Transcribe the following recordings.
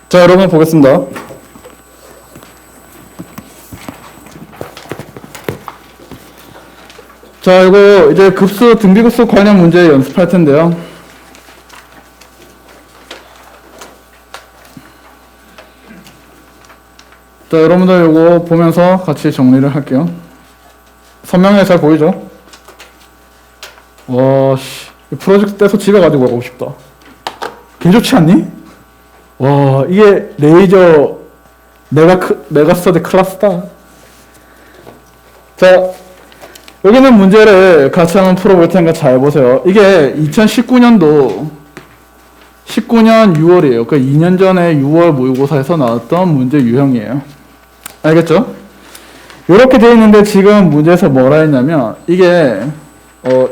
자, 여러분 보겠습니다. 자, 이거 이제 급수, 등비급수 관련 문제 연습할 텐데요. 자, 여러분들 이거 보면서 같이 정리를 할게요. 선명하게 잘 보이죠? 와, 씨. 프로젝트 떼서 집에 가지고 가고 싶다. 개 좋지 않니? 와, 이게 레이저 메가스터디 클래스다. 자, 여기는 문제를 같이 한번 풀어볼 테니까 잘 보세요. 이게 2019년도 19년 6월이에요. 그 2년 전에 6월 모의고사에서 나왔던 문제 유형이에요. 알겠죠? 이렇게 되어 있는데 지금 문제에서 뭐라 했냐면 이게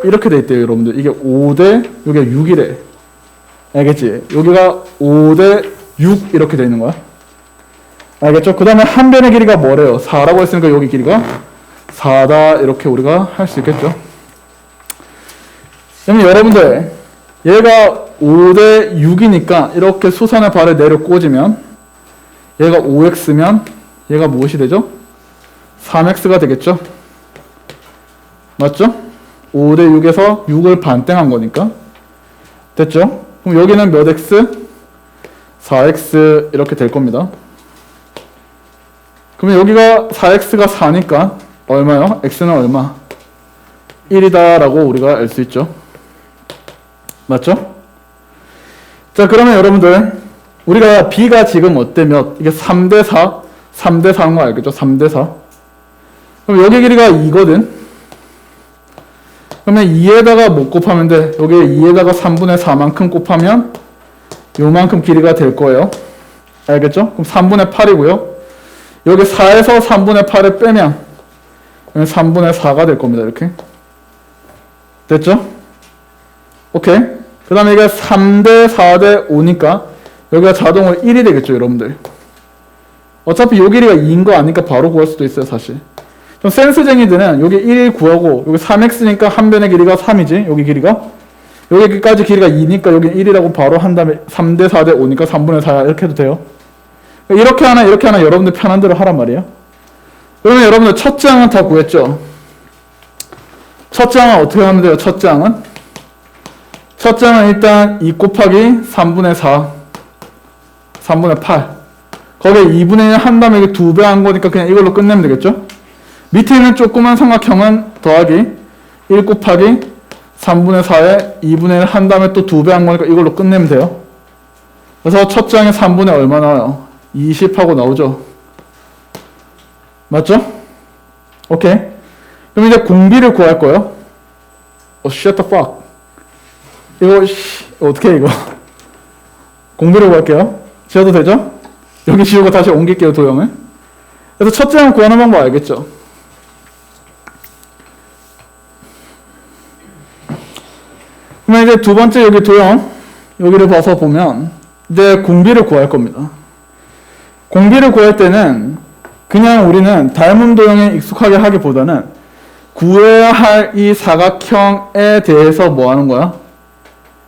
이렇게 돼 있대요, 여러분들. 이게 5대 여기가 6이래. 알겠지? 여기가 5대 6 이렇게 돼 있는 거야. 알겠죠? 그 다음에 한 변의 길이가 뭐래요? 4라고 했으니까 여기 길이가 4다 이렇게 우리가 할 수 있겠죠? 그러면 여러분들 얘가 5대 6이니까 이렇게 수선의 발을 내려 꽂으면 얘가 5x면 얘가 무엇이 되죠? 3x가 되겠죠? 맞죠? 5대 6에서 6을 반땡한 거니까 됐죠? 그럼 여기는 몇 x? 4x 이렇게 될 겁니다. 그러면 여기가 4x가 4니까 얼마요? x는 얼마? 1이다 라고 우리가 알 수 있죠. 맞죠? 자, 그러면 여러분들 우리가 b가 지금 어때? 몇? 이게 3대 4? 3대 4인 거 알겠죠? 3대 4. 그럼 여기 길이가 2거든. 그러면 2에다가 뭐 곱하면 돼? 여기에 2에다가 3분의 4만큼 곱하면 요만큼 길이가 될 거예요. 알겠죠? 그럼 3분의 8이고요. 여기 4에서 3분의 8을 빼면 3분의 4가 될 겁니다. 이렇게. 됐죠? 오케이. 그 다음에 이게 3대 4대 5니까 여기가 자동으로 1이 되겠죠, 여러분들. 어차피 요 길이가 2인 거 아니까 바로 구할 수도 있어요, 사실. 좀 센스쟁이들은 여기 1 구하고 여기 3x니까 한 변의 길이가 3이지, 여기 길이가. 여기까지 길이가 2니까 여기 1이라고 바로 한 다음에 3대 4대 5니까 3분의 4 이렇게 해도 돼요. 이렇게 하나 이렇게 하나 여러분들 편한 대로 하란 말이에요. 그러면 여러분들 첫째 항은 다 구했죠? 첫째 항은 어떻게 하면 돼요? 첫째 항은? 첫째 항은 일단 2 곱하기 3분의 4 3분의 8 거기에 2분의 1 한 다음에 이게 2배 한 거니까 그냥 이걸로 끝내면 되겠죠? 밑에 있는 조그만 삼각형은 더하기 1 곱하기 3분의 4에 2분의 1 한 다음에 또 2배 한 거니까 이걸로 끝내면 돼요. 그래서 첫째 항에 3분의 얼마 나와요? 20하고 나오죠? 맞죠? 오케이. 그럼 이제 공비를 구할 거예요. shut the fuck. 이거 어떻게 해, 이거? 공비를 구할게요. 지워도 되죠? 여기 지우고 다시 옮길게요, 도형을. 그래서 첫째 항 구하는 방법 알겠죠? 그러면 이제 두 번째 여기 도형, 여기를 봐서 보면 이제 공비를 구할 겁니다. 공비를 구할 때는 그냥 우리는 닮은 도형에 익숙하게 하기보다는 구해야 할 이 사각형에 대해서 뭐 하는 거야?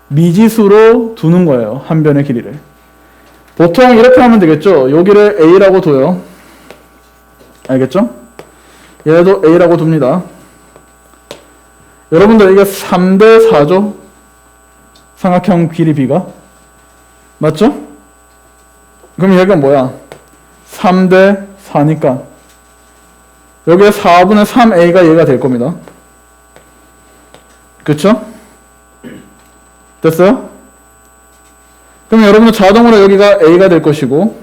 미지수로 두는 거예요. 한 변의 길이를. 보통 이렇게 하면 되겠죠? 여기를 A라고 둬요. 알겠죠? 얘도 A라고 둡니다. 여러분들 이게 3대 4죠? 삼각형 길이 B가. 맞죠? 그럼 여기가 뭐야? 3대 4니까 여기에 4분의 3A가 얘가 될 겁니다. 그쵸? 됐어요? 그럼 여러분들 자동으로 여기가 A가 될 것이고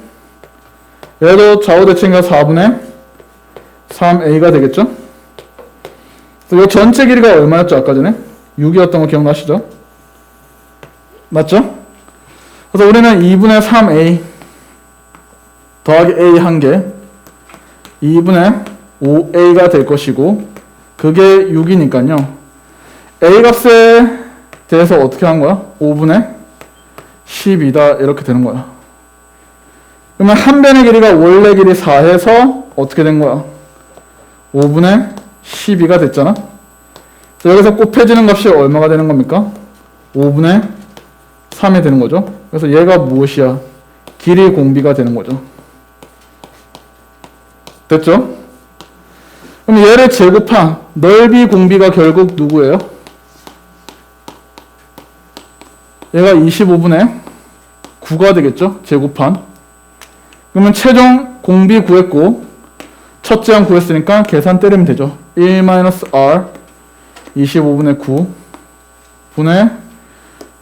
얘도 좌우대칭이가 4분의 3A가 되겠죠? 이 전체 길이가 얼마였죠? 아까 전에? 6이었던 거 기억나시죠? 맞죠? 그래서 우리는 2분의 3A 더하기 A 한 개 2분의 5A가 될 것이고 그게 6이니까요. A 값에 대해서 어떻게 한 거야? 5분의 10이다 이렇게 되는 거야. 그러면 한 변의 길이가 원래 길이 4해서 어떻게 된 거야? 5분의 12가 됐잖아. 여기서 곱해지는 값이 얼마가 되는 겁니까? 5분의 3이 되는 거죠. 그래서 얘가 무엇이야? 길이 공비가 되는 거죠. 됐죠? 그럼 얘를 제곱한 넓이 공비가 결국 누구예요? 얘가 25분의 9가 되겠죠? 제곱한. 그러면 최종 공비 구했고 첫째 항 구했으니까 계산 때리면 되죠. 1-r 25분의 9 분의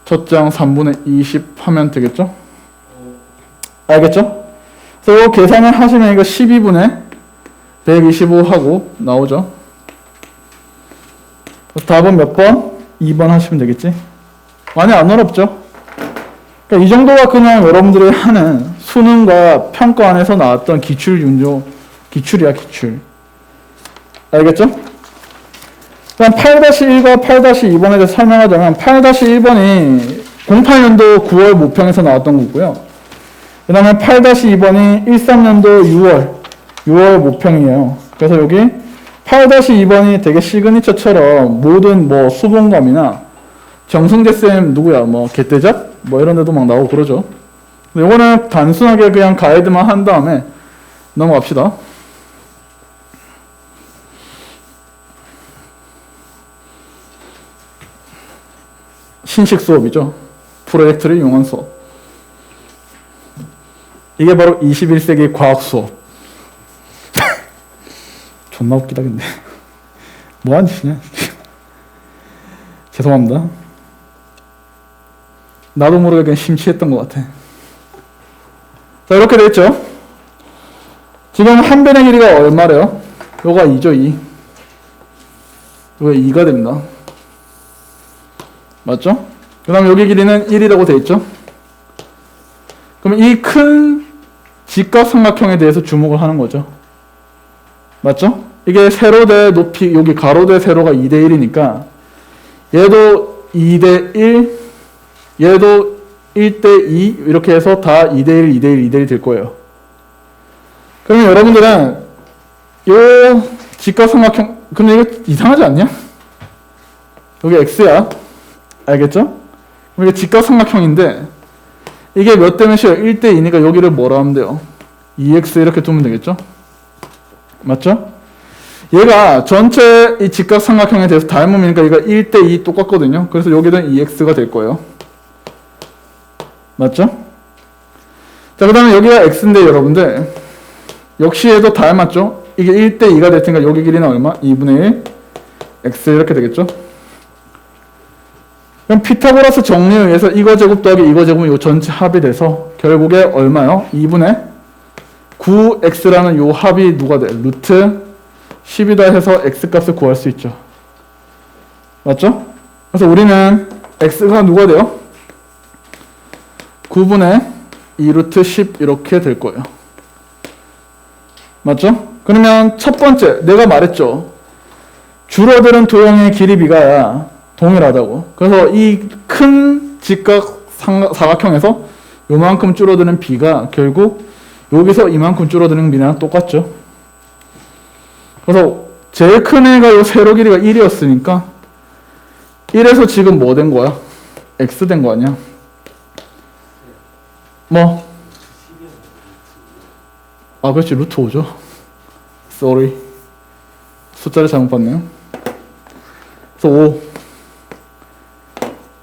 첫째 항 3분의 20 하면 되겠죠? 알겠죠? 그래서 이 계산을 하시면 이거 12분의 125 하고 나오죠. 답은 몇 번? 2번 하시면 되겠지? 많이 안 어렵죠? 그러니까 이 정도가 그냥 여러분들이 하는 수능과 평가 안에서 나왔던 기출이야, 기출. 알겠죠? 그럼 8-1과 8-2번에 대해서 설명하자면 8-1번이 08년도 9월 모평에서 나왔던 거고요. 그 다음에 8-2번이 13년도 6월 모평이에요. 그래서 여기 8-2번이 되게 시그니처처럼 모든 뭐 수봉감이나 정승재쌤 누구야 뭐 개떼잡? 뭐 이런 데도 막 나오고 그러죠. 이거는 단순하게 그냥 가이드만 한 다음에 넘어갑시다. 신식 수업이죠. 프로젝트를 이용한 수업. 이게 바로 21세기 과학 수업. 존나 웃기다 근데. 뭐하는 짓이냐. 죄송합니다. 나도 모르게 그냥 심취했던 것 같아. 자, 이렇게 됐죠? 지금 한 변의 길이가 얼마래요? 요가 2죠, 2. 요가 2가 됩니다. 맞죠? 그 다음에 여기 길이는 1이라고 되어 있죠? 그럼 이 큰 직각삼각형에 대해서 주목을 하는 거죠. 맞죠? 이게 세로 대 높이, 여기 가로 대 세로가 2대 1이니까 얘도 2대 1, 얘도 1대 2 이렇게 해서 다 2대 1, 2대 1, 2대 1 될 거예요. 그러면 여러분들은 요 직각삼각형, 근데 이거 이상하지 않냐? 여기 x야. 알겠죠? 이게 직각삼각형인데 이게 몇 대 몇이에요? 1대 2니까 여기를 뭐라 하면 돼요? 2x 이렇게 두면 되겠죠? 맞죠? 얘가 전체 이 직각삼각형에 대해서 닮음이니까 얘가 1대 2 똑같거든요. 그래서 여기는 2x가 될 거예요. 맞죠? 자, 그 다음에 여기가 x인데 여러분들 역시 얘도 닮았죠? 이게 1대 2가 될 테니까 여기 길이는 얼마? 2분의 1 x 이렇게 되겠죠? 그럼 피타고라스 정리에 의해서 이거 제곱 더하기 이거 제곱은 이 전체 합이 돼서 결국에 얼마요? 2분의 9x라는 요 합이 누가 돼? 루트 10이다 해서 x값을 구할 수 있죠. 맞죠? 그래서 우리는 x가 누가 돼요? 9분의 2루트 10 이렇게 될 거예요. 맞죠? 그러면 첫 번째 내가 말했죠. 줄어드는 도형의 길이 비가 동일하다고. 그래서 이 큰 직각 사각형에서 요만큼 줄어드는 비가 결국 여기서 이만큼 줄어드는 비랑 똑같죠. 그래서 제일 큰 애가 요 세로 길이가 1이었으니까 1에서 지금 뭐 된 거야? x 된 거 아니야? 뭐? 아, 그렇지. 루트 5죠. sorry. 숫자를 잘못 봤네요. 그래서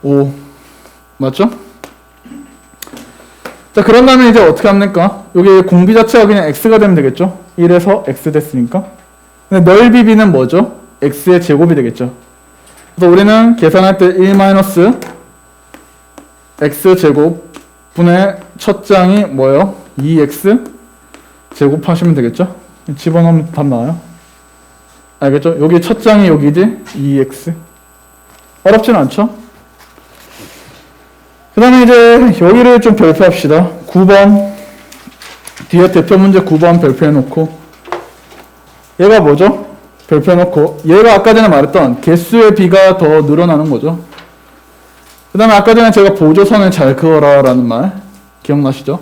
5 맞죠? 자, 그런 다음에 이제 어떻게 합니까? 여기 공비 자체가 그냥 x가 되면 되겠죠? 1에서 x 됐으니까. 근데 넓이 b는 뭐죠? x의 제곱이 되겠죠. 그래서 우리는 계산할 때 1 x 제곱 분의 첫 장이 뭐예요? 2x 제곱하시면 되겠죠? 집어넣으면 답 나와요. 알겠죠? 여기 첫 장이 여기지? 2x. 어렵진 않죠? 그 다음에 이제 여기를 좀 별표합시다. 9번. 뒤에 대표 문제 9번 별표해놓고. 얘가 뭐죠? 별표해놓고. 얘가 아까 전에 말했던 개수의 비가 더 늘어나는 거죠. 그 다음에 아까 전에 제가 보조선을 잘 그어라 라는 말. 기억나시죠?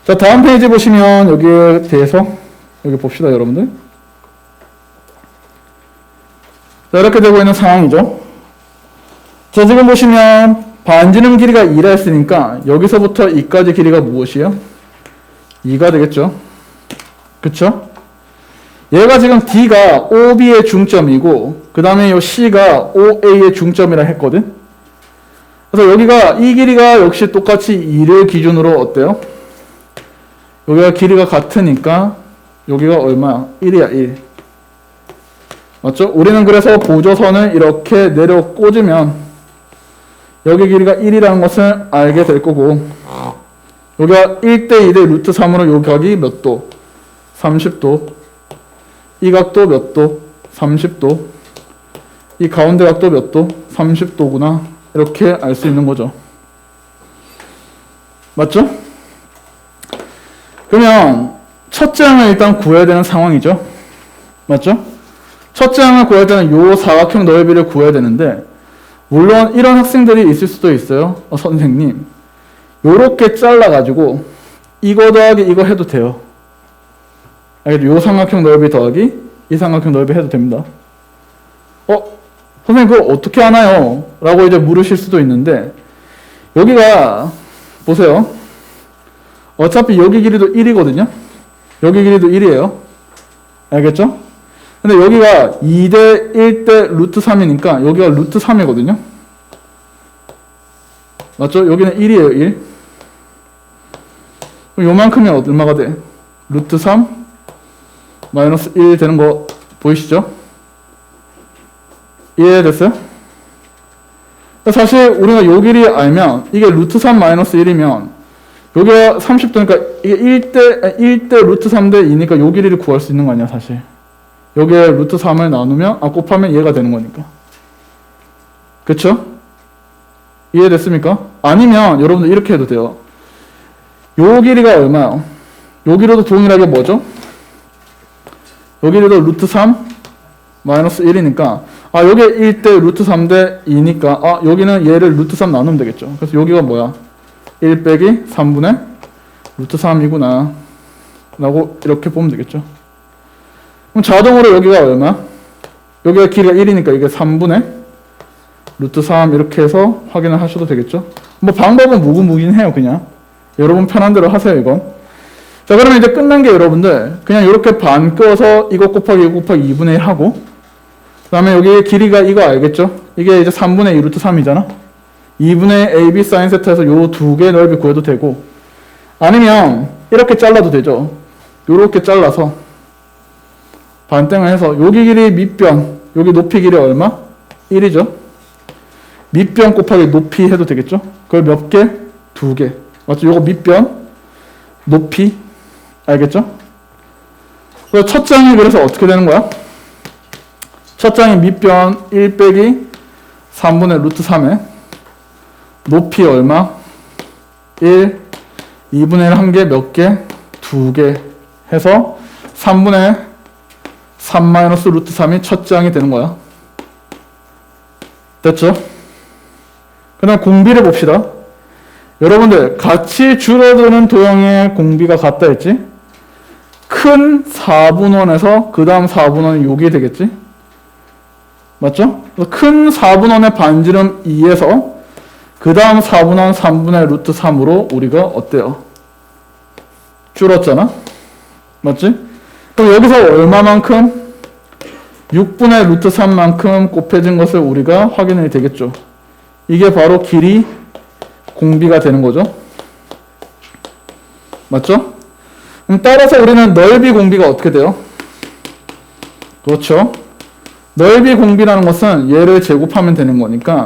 자, 다음 페이지 보시면 여기에 대해서 여기 봅시다, 여러분들. 자, 이렇게 되고 있는 상황이죠. 자, 지금 보시면 반지름 길이가 2라 했으니까 여기서부터 이까지 길이가 무엇이에요? 2가 되겠죠. 그쵸? 얘가 지금 D가 OB의 중점이고 그 다음에 이 C가 OA의 중점이라 했거든. 그래서 여기가 이 길이가 역시 똑같이 2를 기준으로 어때요? 여기가 길이가 같으니까 여기가 얼마야? 1이야 1. 맞죠? 우리는 그래서 보조선을 이렇게 내려 꽂으면 여기 길이가 1이라는 것을 알게 될 거고 여기가 1대 2대 루트 3으로 요 각이 몇 도? 30도. 이 각도 몇 도? 30도. 이 가운데 각도 몇 도? 30도구나. 이렇게 알 수 있는 거죠. 맞죠? 그러면 첫째 항을 일단 구해야 되는 상황이죠. 맞죠? 첫째 항을 구할 때는 요 사각형 넓이를 구해야 되는데 물론 이런 학생들이 있을 수도 있어요. 선생님 요렇게 잘라가지고 이거 더하기 이거 해도 돼요. 요 삼각형 넓이 더하기 이 삼각형 넓이 해도 됩니다. 선생님 그걸 어떻게 하나요? 라고 이제 물으실 수도 있는데 여기가 보세요. 어차피 여기 길이도 1이거든요. 여기 길이도 1이에요. 알겠죠? 근데 여기가 2대 1대 루트 3이니까 여기가 루트 3이거든요. 맞죠? 여기는 1이에요, 1. 그럼 요만큼이 얼마가 돼? 루트 3 마이너스 1 되는 거 보이시죠? 이해됐어요? 사실 우리가 요 길이 알면 이게 루트 3 마이너스 1이면 여기가 30도니까 이게 1대 루트 3대 2니까 요 길이를 구할 수 있는 거 아니야, 사실. 여기에 루트 3을 나누면, 곱하면 얘가 되는 거니까. 그쵸? 이해됐습니까? 아니면, 여러분들 이렇게 해도 돼요. 요 길이가 얼마요? 요 길이도 동일하게 뭐죠? 요 길이도 루트 3 마이너스 1이니까, 여기 1대 루트 3대 2니까, 여기는 얘를 루트 3 나누면 되겠죠. 그래서 여기가 뭐야? 1 빼기 3분의 루트 3이구나. 라고 이렇게 보면 되겠죠. 그럼 자동으로 여기가 얼마? 여기가 길이가 1이니까 이게 3분의 루트 3 이렇게 해서 확인을 하셔도 되겠죠. 뭐 방법은 무궁무진 해요, 그냥. 여러분 편한 대로 하세요, 이건. 자, 그러면 이제 끝난 게 여러분들 그냥 이렇게 반 껴서 이거 곱하기 이거 곱하기 2분의 1 하고 그 다음에 여기 길이가 이거 알겠죠? 이게 이제 3분의 2 루트 3이잖아. 2분의 AB 사인 세타에서 요 두 개 넓이 구해도 되고 아니면 이렇게 잘라도 되죠. 요렇게 잘라서 반땡을 해서 여기 길이 밑변, 여기 높이 길이 얼마? 1이죠. 밑변 곱하기 높이 해도 되겠죠. 그걸 몇 개? 2개. 맞죠? 요거 밑변, 높이. 알겠죠? 그래서 첫 장이 그래서 어떻게 되는 거야? 첫 장이 밑변 1 빼기 3분의 루트 3에 높이 얼마? 1, 2분의 1 한 개, 몇 개? 2개 해서 3분의 3 마이너스 루트 3이 첫 장이 되는 거야. 됐죠? 그 다음 공비를 봅시다. 여러분들 같이 줄어드는 도형의 공비가 같다 했지? 큰 4분원에서 그 다음 4분원이 요게 되겠지? 맞죠? 큰 4분원의 반지름 2에서 그 다음 4분원 3분의 루트 3으로 우리가 어때요? 줄었잖아? 맞지? 그럼 여기서 얼마만큼? 6분의 루트 3만큼 곱해진 것을 우리가 확인이 되겠죠. 이게 바로 길이 공비가 되는 거죠. 맞죠? 그럼 따라서 우리는 넓이 공비가 어떻게 돼요? 그렇죠. 넓이 공비라는 것은 얘를 제곱하면 되는 거니까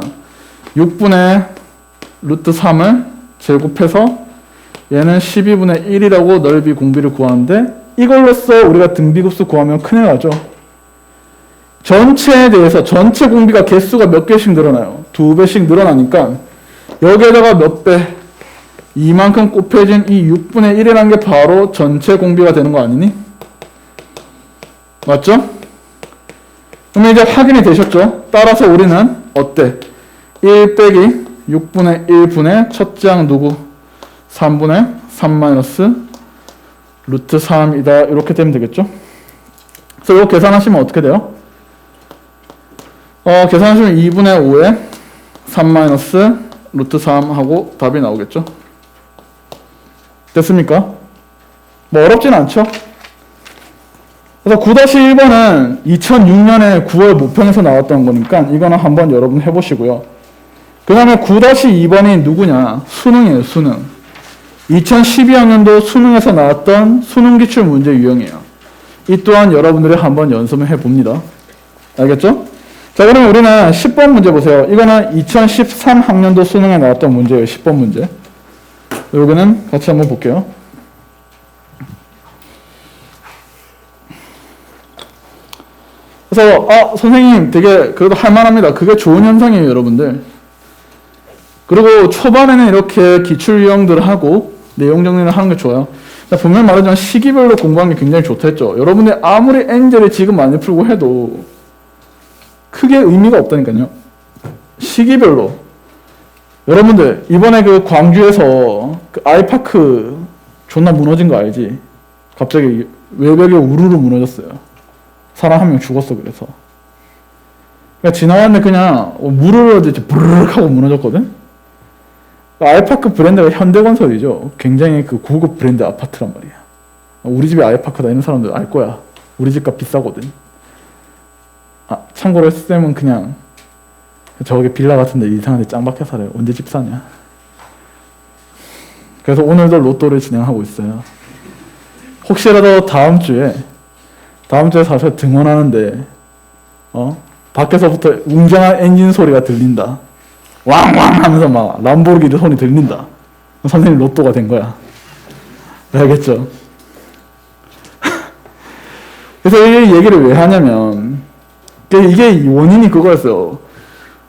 6분의 루트 3을 제곱해서 얘는 12분의 1이라고 넓이 공비를 구하는데 이걸로써 우리가 등비급수 구하면 큰일 나죠. 전체에 대해서 전체 공비가 개수가 몇 개씩 늘어나요? 2배씩 늘어나니까 여기에다가 몇 배? 이만큼 곱해진 이 6분의 1이라는 게 바로 전체 공비가 되는 거 아니니? 맞죠? 그러면 이제 확인이 되셨죠? 따라서 우리는 어때? 1 빼기 6분의 1분의 첫 장 누구? 3분의 3 마이너스 루트 3이다. 이렇게 되면 되겠죠? 그래서 이거 계산하시면 어떻게 돼요? 계산하시면 2분의 5에 3 마이너스 루트 3 하고 답이 나오겠죠. 됐습니까? 뭐 어렵진 않죠? 그래서 9-1번은 2006년에 9월 모평에서 나왔던 거니까 이거는 한번 여러분 해보시고요. 그 다음에 9-2번이 누구냐? 수능이에요, 수능. 2012학년도 수능에서 나왔던 수능 기출 문제 유형이에요. 이 또한 여러분들이 한번 연습을 해봅니다. 알겠죠? 자, 그러면 우리는 10번 문제 보세요. 이거는 2013학년도 수능에 나왔던 문제예요, 10번 문제. 여기는 같이 한번 볼게요. 그래서 선생님 되게 그래도 할만합니다. 그게 좋은 현상이에요, 여러분들. 그리고 초반에는 이렇게 기출 유형들을 하고 내용 정리를 하는 게 좋아요. 분명히 말하지만 시기별로 공부하는 게 굉장히 좋다 했죠. 여러분들 아무리 엔젤을 지금 많이 풀고 해도 크게 의미가 없다니까요. 시기별로. 여러분들 이번에 그 광주에서 그 아이파크 존나 무너진 거 알지? 갑자기 외벽이 우르르 무너졌어요. 사람 한 명 죽었어. 그래서 그러니까 지나갔는데 그냥 무르르 부르륵 하고 무너졌거든. 아이파크 브랜드가 현대건설이죠. 굉장히 그 고급 브랜드 아파트란 말이야. 우리 집에 아이파크다 이런 사람들 알 거야. 우리 집값 비싸거든. 참고로 쌤은 그냥 저게 빌라 같은데 이상한데 짱박혀 살아요. 언제 집 사냐. 그래서 오늘도 로또를 진행하고 있어요. 혹시라도 다음 주에 사서 등원하는데 밖에서부터 웅장한 엔진 소리가 들린다. 왕왕 하면서 막 람보르기니 소리 들린다. 선생님 로또가 된 거야. 알겠죠? 그래서 이 얘기를 왜 하냐면 이게 원인이 그거였어요.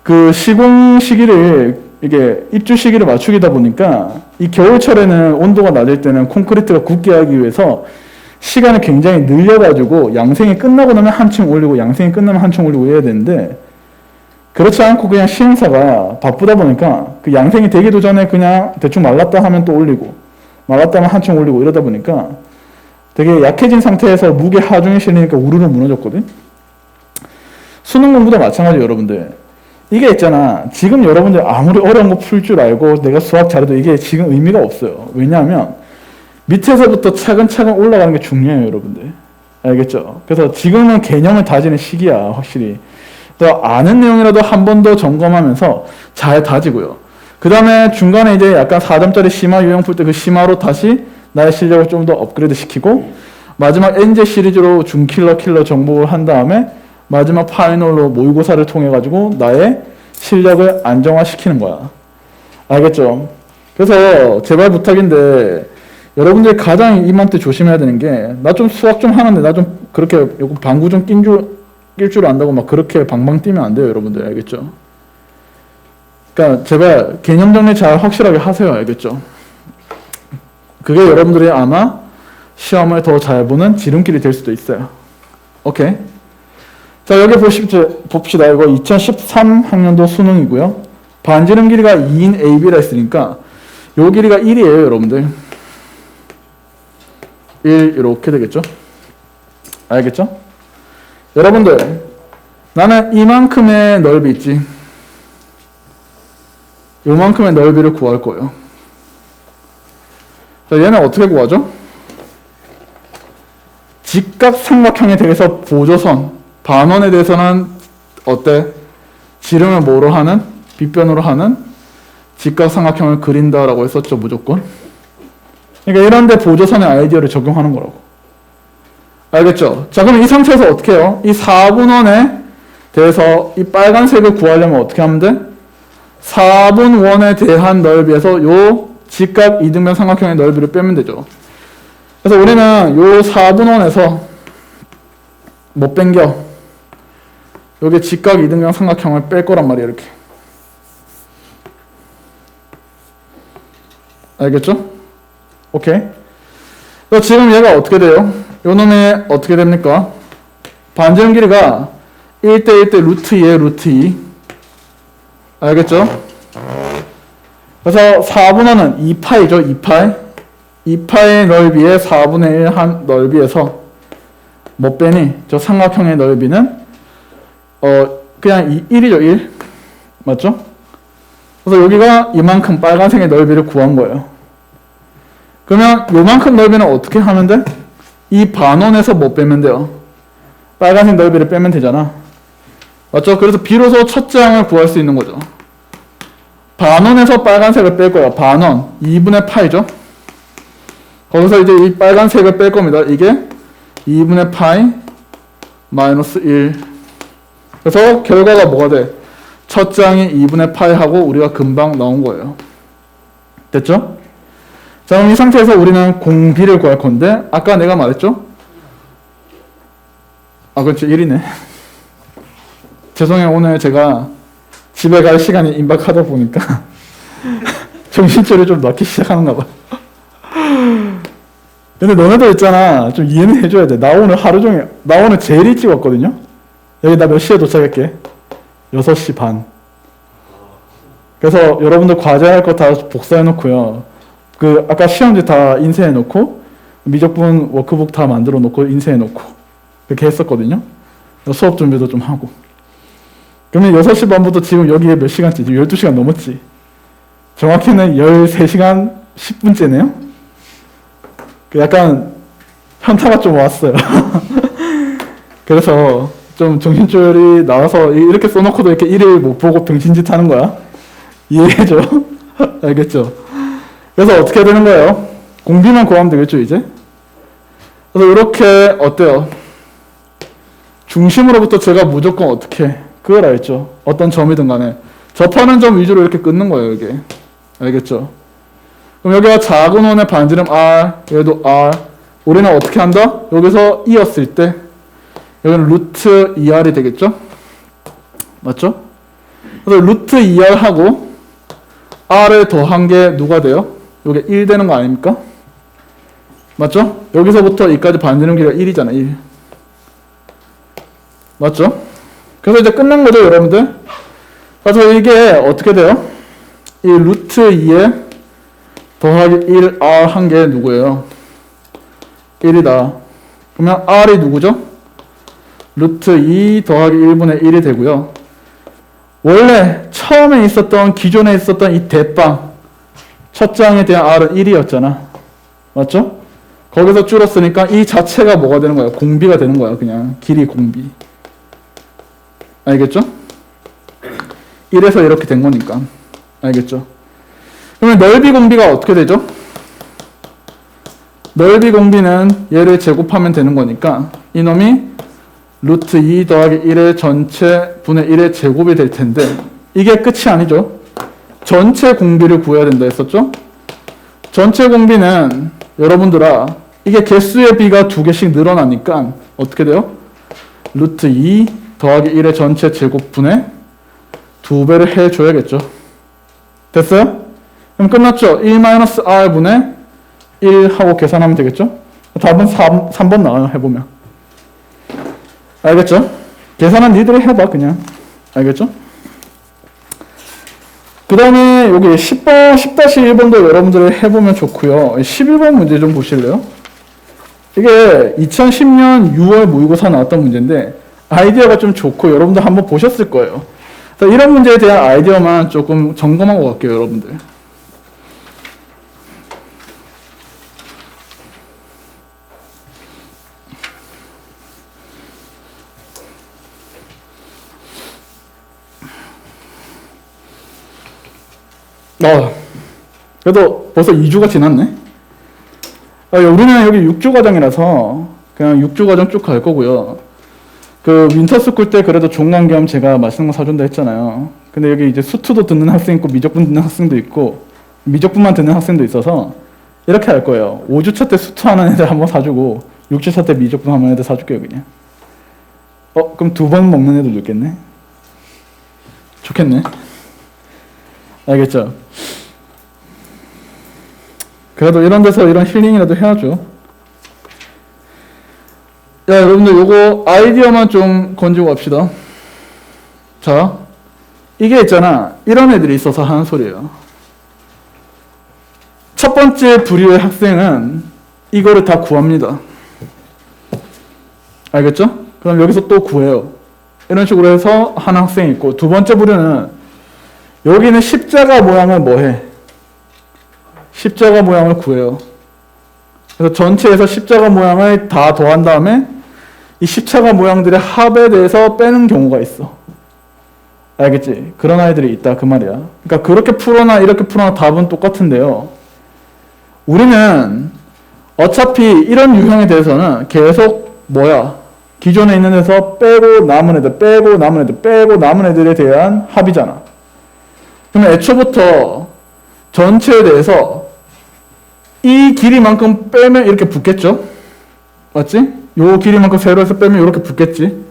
그 시공 시기를 이게 입주 시기를 맞추기다 보니까 이 겨울철에는 온도가 낮을 때는 콘크리트가 굳게 하기 위해서 시간을 굉장히 늘려가지고 양생이 끝나고 나면 한층 올리고 양생이 끝나면 한층 올리고 해야 되는데 그렇지 않고 그냥 시행사가 바쁘다 보니까 그 양생이 되기도 전에 그냥 대충 말랐다 하면 또 올리고 말랐다 하면 한층 올리고 이러다 보니까 되게 약해진 상태에서 무게 하중이 실리니까 우르르 무너졌거든. 수능 공부도 마찬가지예요, 여러분들. 이게 있잖아. 지금 여러분들 아무리 어려운 거 풀 줄 알고 내가 수학 잘해도 이게 지금 의미가 없어요. 왜냐하면 밑에서부터 차근차근 올라가는 게 중요해요, 여러분들. 알겠죠? 그래서 지금은 개념을 다지는 시기야, 확실히. 또 아는 내용이라도 한 번 더 점검하면서 잘 다지고요. 그 다음에 중간에 이제 약간 4점짜리 심화 유형 풀 때 그 심화로 다시 나의 실력을 좀 더 업그레이드 시키고 마지막 엔제 시리즈로 준킬러 킬러 정복을 한 다음에 마지막 파이널로 모의고사를 통해 가지고 나의 실력을 안정화시키는 거야. 알겠죠? 그래서 제발 부탁인데 여러분들이 가장 이맘때 조심해야 되는 게 나 좀 수학 좀 하는데 나 좀 그렇게 방구 좀 낄 줄 안다고 막 그렇게 방방 뛰면 안 돼요, 여러분들. 알겠죠? 그러니까 제발 개념 정리 잘 확실하게 하세요. 알겠죠? 그게 여러분들이 아마 시험을 더 잘 보는 지름길이 될 수도 있어요. 오케이? 자, 여기 봅시다. 이거 2013학년도 수능이고요. 반지름 길이가 2인 AB라 했으니까 요 길이가 1이에요, 여러분들. 1 이렇게 되겠죠? 알겠죠? 여러분들, 나는 이만큼의 넓이 있지. 요만큼의 넓이를 구할 거예요. 자, 얘는 어떻게 구하죠? 직각삼각형에 대해서 보조선, 반원에 대해서는 어때? 지름을 뭐로 하는? 빗변으로 하는 직각삼각형을 그린다라고 했었죠, 무조건. 그러니까 이런데 보조선의 아이디어를 적용하는 거라고. 알겠죠? 자, 그럼 이 상태에서 어떻게 해요? 이 4분원에 대해서 이 빨간색을 구하려면 어떻게 하면 돼? 4분원에 대한 넓이에서 요 직각 이등변 삼각형의 넓이를 빼면 되죠. 그래서 우리는 요 4분원에서 못 뺀겨. 여기 직각 이등변 삼각형을 뺄 거란 말이에요, 이렇게. 알겠죠? 오케이. 그래서 지금 얘가 어떻게 돼요? 요 놈이 어떻게 됩니까? 반지름 길이가 1대 1대 루트 2에 루트 2. 알겠죠? 그래서 4분원은 2파이죠, 2파이. 2파의 넓이에 4분의 1 한 넓이에서 뭐 빼니? 저 삼각형의 넓이는 그냥 1이죠, 1. 맞죠? 그래서 여기가 이만큼 빨간색의 넓이를 구한 거예요. 그러면 요만큼 넓이는 어떻게 하면 돼? 이 반원에서 뭐 빼면 돼요? 빨간색 넓이를 빼면 되잖아. 맞죠? 그래서 비로소 첫째 항을 구할 수 있는 거죠. 반원에서 빨간색을 뺄 거예요. 반원. 2분의 파이죠? 거기서 이제 이 빨간색을 뺄 겁니다. 이게 2분의 파이 마이너스 1. 그래서 결과가 뭐가 돼? 첫째 항이 2분의 파이 하고 우리가 금방 나온 거예요. 됐죠? 자, 그럼 이 상태에서 우리는 공비를 구할 건데, 아까 내가 말했죠? 아, 그렇죠. 1이네. 죄송해요. 오늘 제가 집에 갈 시간이 임박하다 보니까 정신줄을 좀 놓기 시작하는가 봐. 근데 너네도 있잖아. 좀 이해는 해줘야 돼. 나 오늘 하루 종일, 나 오늘 제일 일찍 왔거든요? 여기 나 몇 시에 도착할게? 6시 반. 그래서 여러분들 과제할 거 다 복사해 놓고요. 그 아까 시험지 다 인쇄해 놓고 미적분 워크북 다 만들어 놓고 인쇄해 놓고 그렇게 했었거든요. 수업 준비도 좀 하고. 그러면 6시 반부터 지금 여기에 몇 시간째? 12시간 넘었지. 정확히는 13시간 10분째네요. 약간 현타가 좀 왔어요. 그래서 좀 정신줄이 나와서 이렇게 써놓고도 이렇게 일을 못 보고 병신짓 하는 거야. 이해해줘. 알겠죠? 그래서 어떻게 되는 거예요? 공비만 구하면 되겠죠, 이제? 그래서 이렇게, 어때요? 중심으로부터 제가 무조건 어떻게, 그걸 알죠? 어떤 점이든 간에. 접하는 점 위주로 이렇게 끊는 거예요, 이게. 알겠죠? 그럼 여기가 작은 원의 반지름 R, 얘도 R. 우리는 어떻게 한다? 여기서 이었을 때, 여기는 루트 2R이 되겠죠? 맞죠? 그래서 루트 2R하고 R을 더한 게 누가 돼요? 이게 1 되는 거 아닙니까? 맞죠? 여기서부터 여기까지 반지름 길이가 1이잖아, 1. 맞죠? 그래서 이제 끝난 거죠, 여러분들? 그래서 이게 어떻게 돼요? 이 루트 2에 더하기 1R 한 게 누구예요? 1이다. 그러면 R이 누구죠? 루트 2 더하기 1분의 1이 되고요. 원래 처음에 있었던, 기존에 있었던 이 대빵, 첫째 항에 대한 R은 1이었잖아. 맞죠? 거기서 줄었으니까 이 자체가 뭐가 되는 거야? 공비가 되는 거야. 그냥 길이 공비. 알겠죠? 1에서 이렇게 된 거니까. 알겠죠? 그러면 넓이 공비가 어떻게 되죠? 넓이 공비는 얘를 제곱하면 되는 거니까 이놈이 루트 2 더하기 1의 전체 분의 1의 제곱이 될 텐데 이게 끝이 아니죠. 전체 공비를 구해야 된다 했었죠? 전체 공비는 여러분들아 이게 개수의 비가 2개씩 늘어나니까 어떻게 돼요? 루트 2 더하기 1의 전체 제곱분의 2배를 해줘야겠죠. 됐어요? 그럼 끝났죠? 1-r분의 1 하고 계산하면 되겠죠? 답은 3번 나와요. 해보면. 알겠죠? 계산은 니들이 해봐 그냥. 알겠죠? 그 다음에 여기 10번, 10-1번도 여러분들이 해보면 좋고요. 11번 문제 좀 보실래요? 이게 2010년 6월 모의고사 나왔던 문제인데 아이디어가 좀 좋고 여러분들 한번 보셨을 거예요. 그래서 이런 문제에 대한 아이디어만 조금 점검하고 갈게요, 여러분들. 그래도 벌써 2주가 지났네. 우리는 여기 6주 과정이라서 그냥 6주 과정 쭉 갈 거고요. 그 윈터스쿨 때 그래도 종강 겸 제가 맛있는 거 사준다 했잖아요. 근데 여기 이제 수투도 듣는 학생 있고 미적분 듣는 학생도 있고 미적분만 듣는 학생도 있어서 이렇게 할 거예요. 5주차 때 수투 하는 애들 한번 사주고 6주차 때 미적분 하는 애들 사줄게요, 그냥. 그럼 2번 먹는 애들도 있겠네. 좋겠네. 알겠죠? 그래도 이런 데서 이런 힐링이라도 해야죠. 야, 여러분들 요거 아이디어만 좀 건지고 갑시다. 자, 이게 있잖아. 이런 애들이 있어서 하는 소리예요. 첫 번째 부류의 학생은 이거를 다 구합니다. 알겠죠? 그럼 여기서 또 구해요. 이런 식으로 해서 한 학생이 있고, 두 번째 부류는 여기는 십자가 모양을 뭐해? 십자가 모양을 구해요. 그래서 전체에서 십자가 모양을 다 더한 다음에 이 십자가 모양들의 합에 대해서 빼는 경우가 있어. 알겠지? 그런 아이들이 있다 그 말이야. 그러니까 그렇게 풀어나 이렇게 풀어나 답은 똑같은데요. 우리는 어차피 이런 유형에 대해서는 계속 뭐야? 기존에 있는 데서 빼고 남은 애들, 빼고 남은 애들, 빼고 남은 애들에 대한 합이잖아. 그러면 애초부터 전체에 대해서 이 길이만큼 빼면 이렇게 붙겠죠? 맞지? 요 길이만큼 세로에서 빼면 이렇게 붙겠지?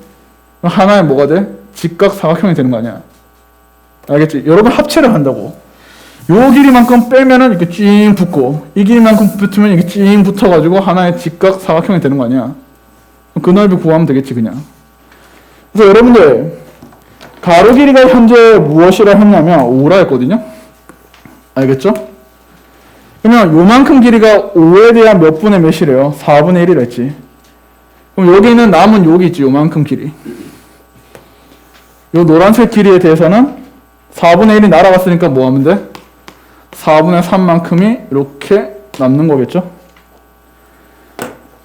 하나에 뭐가 돼? 직각 사각형이 되는 거 아니야? 알겠지? 여러분 합체를 한다고. 요 길이만큼 빼면은 이렇게 찡 붙고, 이 길이만큼 붙으면 이렇게 찡 붙어가지고 하나의 직각 사각형이 되는 거 아니야? 그 넓이 구하면 되겠지, 그냥. 그래서 여러분들, 가로 길이가 현재 무엇이라 했냐면 5라 했거든요? 알겠죠? 그러면 요만큼 길이가 5에 대한 몇 분의 몇이래요? 4분의 1이라 했지. 그럼 여기는 남은 여기 있지, 요만큼 길이. 요 노란색 길이에 대해서는 4분의 1이 날아갔으니까 뭐 하면 돼? 4분의 3만큼이 이렇게 남는 거겠죠?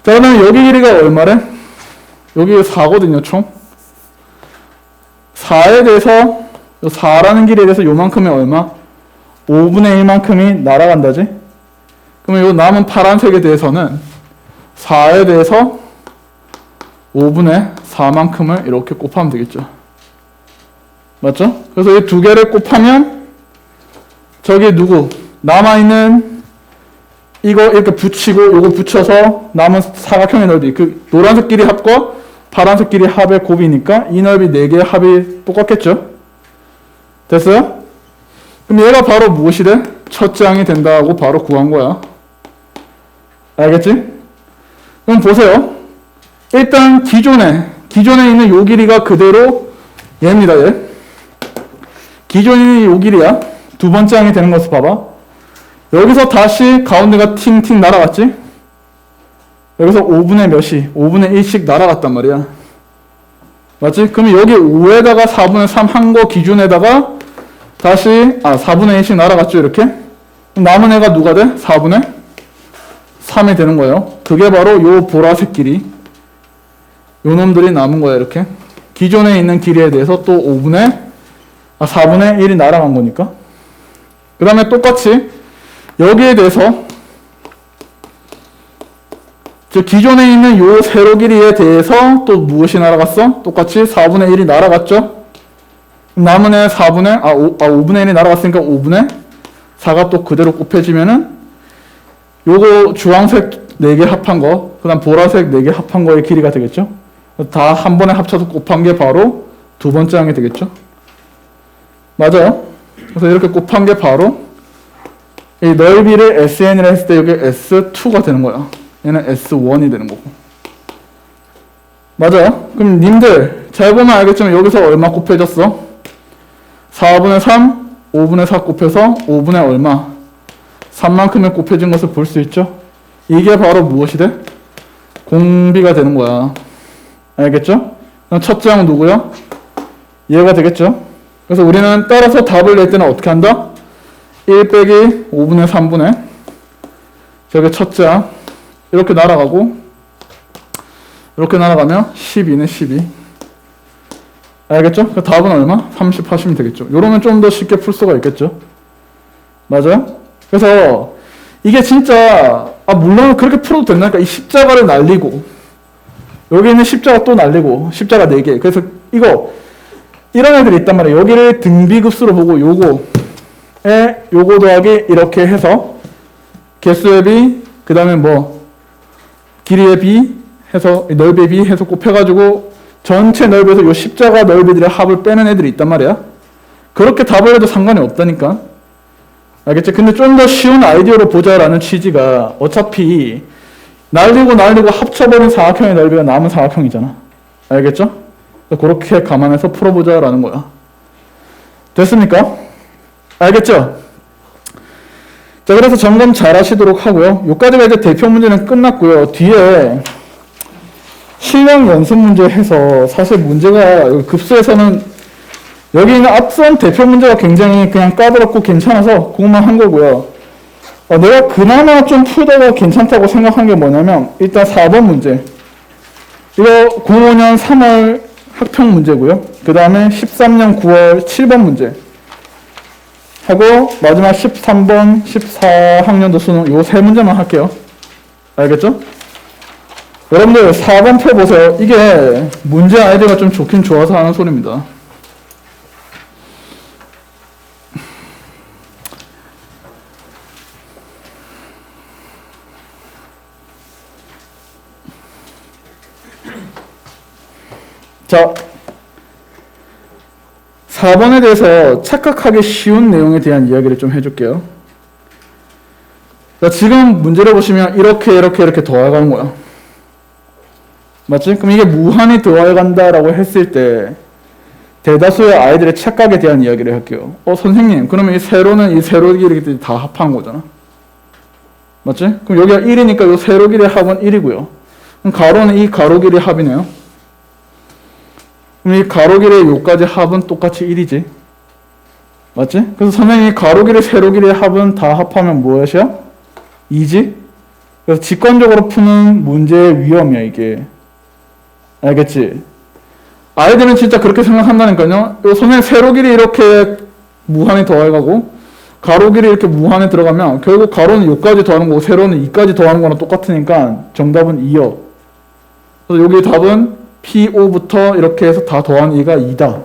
자, 그러면 여기 길이가 얼마래? 여기 4거든요, 총. 4에 대해서, 4라는 길이에 대해서 요만큼이 얼마? 5분의 1만큼이 날아간다지? 그러면 요 남은 파란색에 대해서는 4에 대해서 5분의 4만큼을 이렇게 곱하면 되겠죠. 맞죠? 그래서 이 두 개를 곱하면 저기 누구? 남아있는 이거 이렇게 붙이고 요거 붙여서 남은 사각형의 넓이, 그 노란색 길이 합과 파란색 길이 합의 곱이니까 이 넓이 4개의 합이 똑같겠죠? 됐어요? 그럼 얘가 바로 무엇이래? 첫째 항이 된다고 바로 구한 거야. 알겠지? 그럼 보세요. 일단 기존에 있는 요 길이가 그대로 얘입니다. 얘. 기존에 있는 요 길이야. 두 번째 항이 되는 것을 봐봐. 여기서 다시 가운데가 팅팅 날아갔지? 여기서 5분의 몇이? 5분의 1씩 날아갔단 말이야. 맞지? 그러면 여기 5에다가 4분의 3 한 거 기준에다가 다시 4분의 1씩 날아갔죠, 이렇게? 남은 애가 누가 돼? 4분의 3이 되는 거예요. 그게 바로 요 보라색 길이. 요 놈들이 남은 거야, 이렇게. 기존에 있는 길이에 대해서 또 4분의 1이 날아간 거니까. 그 다음에 똑같이 여기에 대해서 기존에 있는 요 세로 길이에 대해서 또 무엇이 날아갔어? 똑같이 4분의 1이 날아갔죠? 남은 애 5분의 1이 날아갔으니까 5분의 4가 또 그대로 곱해지면은 요거 주황색 4개 합한 거, 그 다음 보라색 4개 합한 거의 길이가 되겠죠? 다 한 번에 합쳐서 곱한 게 바로 두 번째 항이 되겠죠? 맞아요? 그래서 이렇게 곱한 게 바로 이 넓이를 SN이라 했을 때 여기 S2가 되는 거야. 얘는 S1이 되는 거고. 맞아요? 그럼 님들 잘 보면 알겠지만 여기서 얼마 곱해졌어? 4분의 3, 5분의 4 곱해서 5분의 얼마? 3만큼의 곱해진 것을 볼 수 있죠? 이게 바로 무엇이 돼? 공비가 되는 거야. 알겠죠? 그럼 첫째 항은 누구야? 얘가 되겠죠? 그래서 우리는 따라서 답을 낼 때는 어떻게 한다? 1 빼기 5분의 3분의 저게 첫째 항 이렇게 날아가고 이렇게 날아가면 12네 12. 알겠죠? 그 답은 얼마? 30 하시면 되겠죠. 이러면 좀 더 쉽게 풀 수가 있겠죠. 맞아요? 그래서 이게 진짜 물론 그렇게 풀어도 된다니까. 이 십자가를 날리고 여기 있는 십자가 또 날리고 십자가 4개. 그래서 이런 애들이 있단 말이에요. 여기를 등비급수로 보고 요거 더하기 이렇게 해서 개수의 비, 그 다음에 뭐 길이의 비 해서 넓이의 비 해서 곱해가지고 전체 넓이에서 요 십자가 넓이들의 합을 빼는 애들이 있단 말이야. 그렇게 답을 해도 상관이 없다니까. 알겠지? 근데 좀 더 쉬운 아이디어로 보자라는 취지가 어차피 날리고 합쳐버린 사각형의 넓이가 남은 사각형이잖아. 알겠죠? 그렇게 감안해서 풀어보자라는 거야. 됐습니까? 알겠죠? 자, 그래서 점검 잘 하시도록 하고요. 여기까지가 이제 대표 문제는 끝났고요. 뒤에 실력 연습 문제 해서 사실 문제가 급수에서는 여기 있는 앞선 대표 문제가 굉장히 그냥 까다롭고 괜찮아서 그것만 한 거고요. 내가 그나마 좀 풀다가 괜찮다고 생각한 게 뭐냐면 일단 4번 문제. 이거 05년 3월 학평 문제고요. 그 다음에 13년 9월 7번 문제. 하고 마지막 13번 14학년도 수능 요 세 문제만 할게요. 알겠죠? 여러분들 4번 펴보세요. 이게 문제 아이디어가 좀 좋긴 좋아서 하는 소리입니다. 자, 4번에 대해서 착각하기 쉬운 내용에 대한 이야기를 좀 해줄게요. 자, 지금 문제를 보시면 이렇게 더해가는 거야. 맞지? 그럼 이게 무한히 더해간다라고 했을 때 대다수의 아이들의 착각에 대한 이야기를 할게요. 선생님, 그러면 이 세로는 이 세로끼리 다 합한 거잖아. 맞지? 그럼 여기가 1이니까 이 세로끼리 합은 1이고요. 그럼 가로는 이 가로끼리 합이네요. 그럼 이 가로길의 요까지 합은 똑같이 1이지. 맞지? 그래서 선생님이 가로길의 세로길의 합은 다 합하면 무엇이야? 2지? 그래서 직관적으로 푸는 문제의 위험이야, 이게. 알겠지? 아이들은 진짜 그렇게 생각한다니까요. 선생님 세로길이 이렇게 무한히 더해가고 가로길이 이렇게 무한히 들어가면 결국 가로는 요까지 더하는 거고 세로는 2까지 더하는 거랑 똑같으니까 정답은 2요. 그래서 여기 답은 P5부터 이렇게 해서 다 더한 2가 2다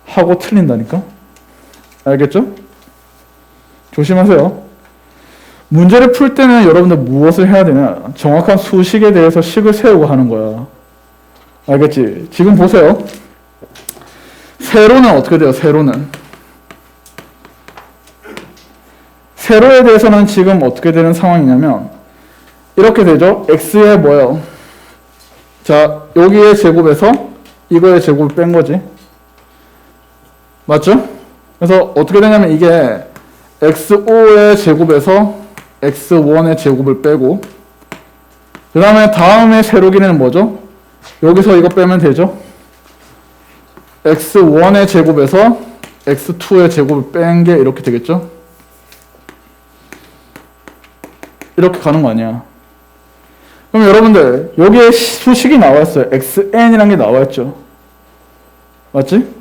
하고 틀린다니까? 알겠죠? 조심하세요. 문제를 풀 때는 여러분들 무엇을 해야 되냐? 정확한 수식에 대해서 식을 세우고 하는 거야. 알겠지? 지금 보세요. 세로는 어떻게 돼요? 세로는 세로에 대해서는 지금 어떻게 되는 상황이냐면 이렇게 되죠? x의 뭐예요? 자, 여기의 제곱에서 이거의 제곱을 뺀 거지. 맞죠? 그래서 어떻게 되냐면 이게 x5의 제곱에서 x1의 제곱을 빼고 그 다음에 다음의 세로길이는 뭐죠? 여기서 이거 빼면 되죠? x1의 제곱에서 x2의 제곱을 뺀 게 이렇게 되겠죠? 이렇게 가는 거 아니야. 그럼 여러분들 여기에 수식이 나와있어요. xn이라는 게 나와있죠. 맞지?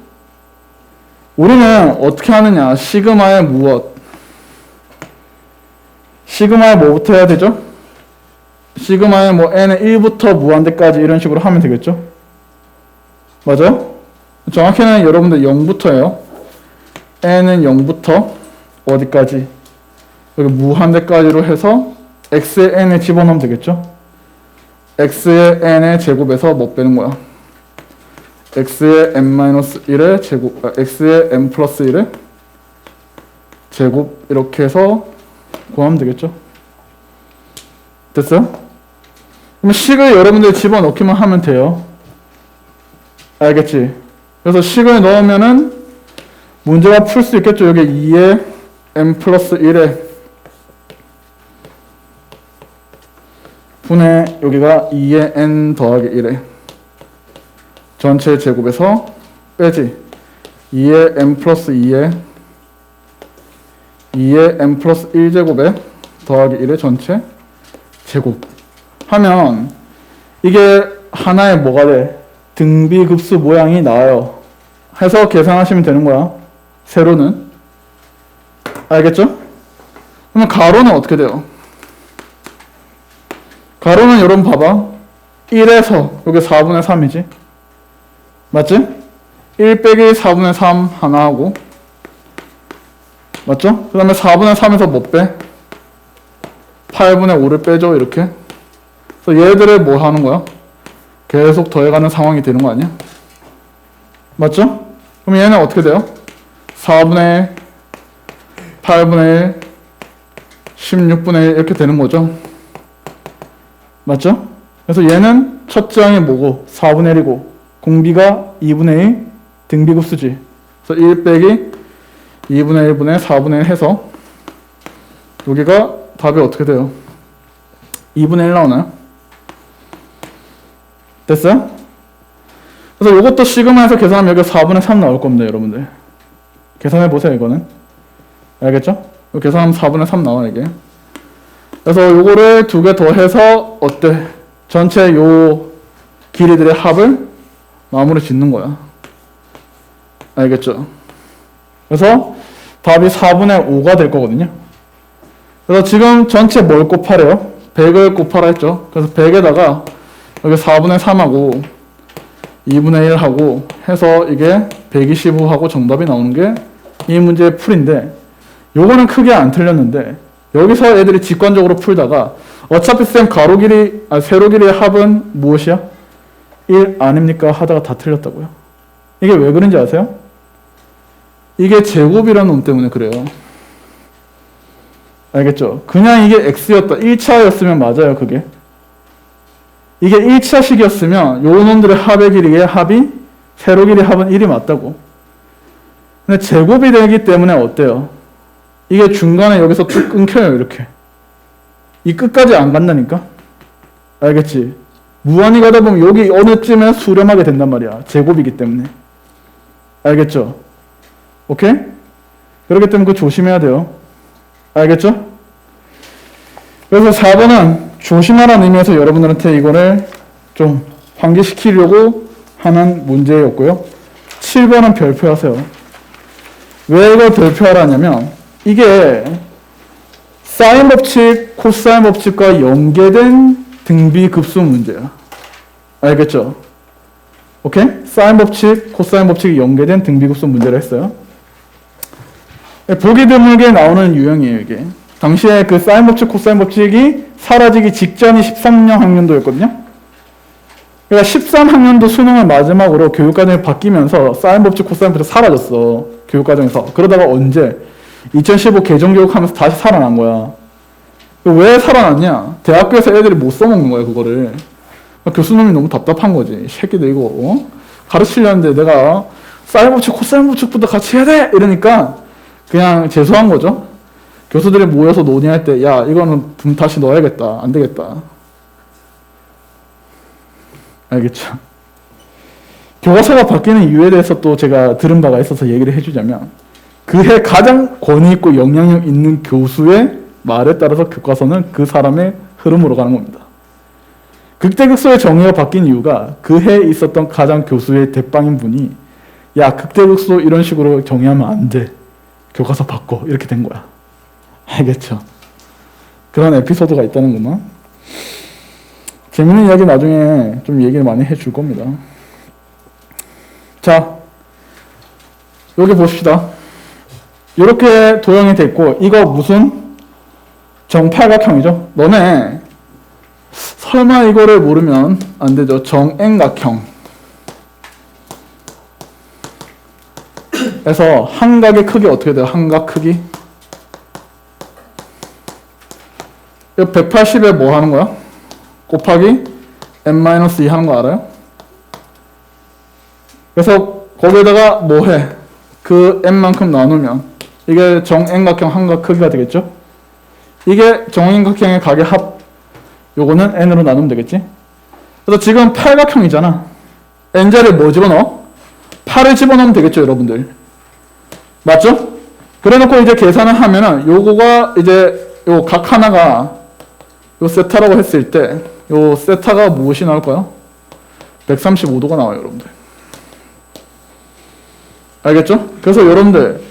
우리는 어떻게 하느냐? 시그마의 무엇? 시그마의 뭐부터 해야 되죠? 시그마의 뭐 n의 1부터 무한대까지 이런 식으로 하면 되겠죠? 맞아요? 정확히는 여러분들 0부터예요. n은 0부터 어디까지? 여기 무한대까지로 해서 x의 n을 집어넣으면 되겠죠? x의 n의 제곱에서 뭐 빼는 거야? x의 n-1의 제곱, x의 n 플러스 1의 제곱 이렇게 해서 구하면 되겠죠? 됐어요? 그럼 식을 여러분들 집어넣기만 하면 돼요. 알겠지? 그래서 식을 넣으면은 문제가 풀 수 있겠죠? 여기 2의 n 플러스 1의 분의 여기가 2의 n 더하기 1의 전체 제곱에서 빼지 2의 n 플러스 2의 n 플러스 1제곱에 더하기 1의 전체 제곱 하면 이게 하나의 뭐가 돼? 등비급수 모양이 나와요. 해서 계산하시면 되는 거야. 세로는. 알겠죠? 그러면 가로는 어떻게 돼요? 가로는 여러분 봐봐. 1에서 여기 4분의 3이지. 맞지? 1 빼기 4분의 3 하나 하고 맞죠? 그 다음에 4분의 3에서 뭐 빼? 8분의 5를 빼죠 이렇게. 그래서 얘들을 뭐 하는 거야? 계속 더해가는 상황이 되는 거 아니야? 맞죠? 그럼 얘는 어떻게 돼요? 4분의 8분의 1 16분의 1 이렇게 되는 거죠? 맞죠? 그래서 얘는 첫째 항이 뭐고 4분의 1이고 공비가 2분의 1 등비급수지. 그래서 1 빼기 2분의 1분의 4분의 1 해서 여기가 답이 어떻게 돼요? 2분의 1 나오나요? 됐어요? 그래서 이것도 시그마에서 계산하면 여기 4분의 3 나올 겁니다, 여러분들. 계산해 보세요, 이거는. 알겠죠? 계산하면 4분의 3 나와, 이게. 그래서 요거를 두 개 더해서 어때? 전체 요 길이들의 합을 마무리 짓는 거야. 알겠죠? 그래서 답이 4분의 5가 될 거거든요. 그래서 지금 전체 뭘 곱하래요? 100을 곱하라 했죠. 그래서 100에다가 여기 4분의 3하고 2분의 1하고 해서 이게 125하고 정답이 나오는 게 이 문제의 풀인데, 요거는 크게 안 틀렸는데 여기서 애들이 직관적으로 풀다가 어차피 쌤 가로 길이, 세로 길이의 합은 무엇이야? 1 아닙니까? 하다가 다 틀렸다고요. 이게 왜 그런지 아세요? 이게 제곱이라는 놈 때문에 그래요. 알겠죠? 그냥 이게 x였다. 1차였으면 맞아요, 그게. 이게 1차식이었으면 요 놈들의 합의 길이의 합이, 세로 길이의 합은 1이 맞다고. 근데 제곱이 되기 때문에 어때요? 이게 중간에 여기서 뚝 끊겨요, 이렇게. 이 끝까지 안 간다니까? 알겠지? 무한히 가다 보면 여기 어느쯤에 수렴하게 된단 말이야. 제곱이기 때문에. 알겠죠? 오케이? 그렇기 때문에 그거 조심해야 돼요. 알겠죠? 그래서 4번은 조심하라는 의미에서 여러분들한테 이거를 좀 환기시키려고 하는 문제였고요. 7번은 별표하세요. 왜 이걸 별표하라냐면 이게 사인 법칙, 코사인 법칙과 연계된 등비급수 문제야. 알겠죠? 오케이? 사인 법칙, 코사인 법칙이 연계된 등비급수 문제를 했어요. 보기 드물게 나오는 유형이에요, 이게. 당시에 그 사인 법칙, 코사인 법칙이 사라지기 직전이 13년 학년도였거든요. 그러니까 13학년도 수능을 마지막으로 교육과정이 바뀌면서 사인 법칙, 코사인 법칙이 사라졌어. 교육과정에서. 그러다가 언제? 2015 개정교육하면서 다시 살아난 거야. 왜 살아났냐? 대학교에서 애들이 못 써먹는 거야, 그거를. 교수님이 너무 답답한 거지. 새끼들 이거 가르치려는데 내가 사인 법칙, 코사인 법칙부터 같이 해야 돼! 이러니까 그냥 재수한 거죠. 교수들이 모여서 논의할 때 야, 이거는 분 다시 넣어야겠다. 안 되겠다. 알겠죠? 교과서가 바뀌는 이유에 대해서 또 제가 들은 바가 있어서 얘기를 해주자면 그해 가장 권위 있고 영향력 있는 교수의 말에 따라서 교과서는 그 사람의 흐름으로 가는 겁니다. 극대극소의 정의가 바뀐 이유가 그해 있었던 가장 교수의 대빵인 분이 야, 극대극소 이런 식으로 정의하면 안 돼. 교과서 바꿔. 이렇게 된 거야. 알겠죠? 그런 에피소드가 있다는 것만. 재밌는 이야기 나중에 좀 얘기를 많이 해줄 겁니다. 자, 여기 봅시다. 이렇게 도형이 됐고, 이거 무슨 정팔각형이죠? 너네 설마 이거를 모르면 안 되죠. 정円각형. 그래서 한각의 크기 어떻게 돼요? 한각 크기. 이 180에 뭐 하는 거야? 곱하기 n-2 하는 거 알아요? 그래서 거기에다가 뭐 해? 그 n만큼 나누면 이게 정円각형 한각 크기가 되겠죠? 이게 정円각형의 각의 합. 요거는 n으로 나누면 되겠지? 그래서 지금 팔각형이잖아. n자리에 뭐 집어넣어? 8을 집어넣으면 되겠죠, 여러분들? 맞죠? 그래놓고 이제 계산을 하면은 요거가 이제 요 각 하나가 요 세타라고 했을 때 요 세타가 무엇이 나올까요? 135도가 나와요, 여러분들. 알겠죠? 그래서 여러분들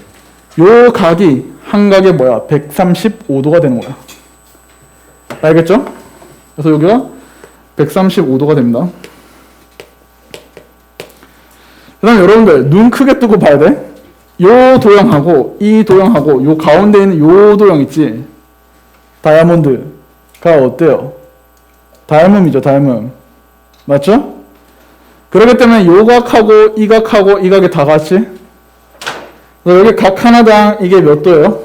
요 각이 한 각에 뭐야? 135도가 되는 거야. 알겠죠? 그래서 여기가 135도가 됩니다. 그 다음에 여러분들 눈 크게 뜨고 봐야 돼. 요 도형하고 이 도형하고 요 가운데 있는 요 도형 있지? 다이아몬드가 어때요? 다이아몬드이죠, 다이아몬드. 맞죠? 그렇기 때문에 요 각하고 이 각하고 이 각이 다 같이 여기 각 하나당 이게 몇 도예요?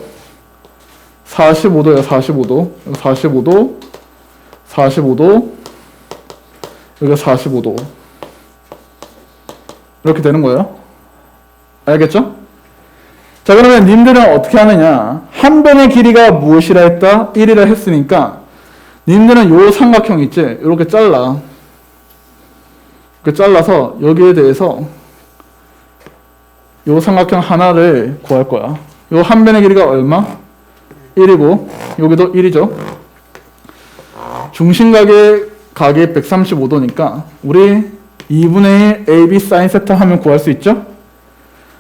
45도예요, 45도. 45도, 45도, 여기가 45도. 이렇게 되는 거예요. 알겠죠? 자, 그러면 님들은 어떻게 하느냐? 한 변의 길이가 무엇이라 했다? 1이라 했으니까 님들은 요 삼각형 있지? 이렇게 잘라. 그 잘라서 여기에 대해서 요 삼각형 하나를 구할 거야. 요 한 변의 길이가 얼마? 1이고 여기도 1이죠. 중심각의 각이 135도니까 우리 2분의 1 AB sin 세타 하면 구할 수 있죠?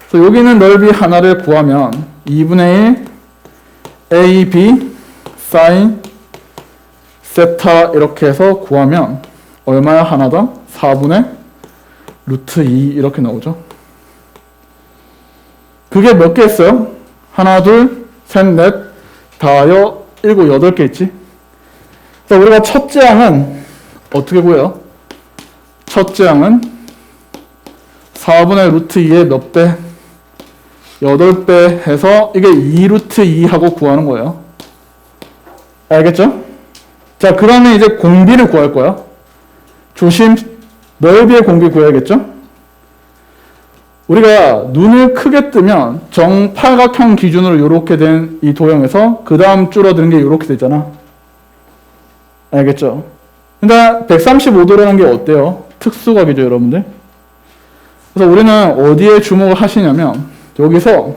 그래서 여기는 넓이 하나를 구하면 2분의 1 AB sin 세타 이렇게 해서 구하면 얼마야 하나다? 4분의 루트 2 이렇게 나오죠. 그게 몇 개 있어요? 하나, 둘, 셋, 넷, 다여, 일곱, 여덟 개 있지? 그래서 우리가 첫째 항은 어떻게 구해요? 첫째 항은 4분의 루트 2의 몇 배? 8배 해서 이게 2루트 2하고 구하는 거예요. 알겠죠? 자, 그 다음에 이제 공비를 구할 거야. 조심, 넓이의 공비 구해야겠죠? 우리가 눈을 크게 뜨면 정팔각형 기준으로 이렇게 된 이 도형에서 그 다음 줄어드는 게 이렇게 되잖아. 알겠죠? 근데 135도라는 게 어때요? 특수각이죠, 여러분들? 그래서 우리는 어디에 주목을 하시냐면 여기서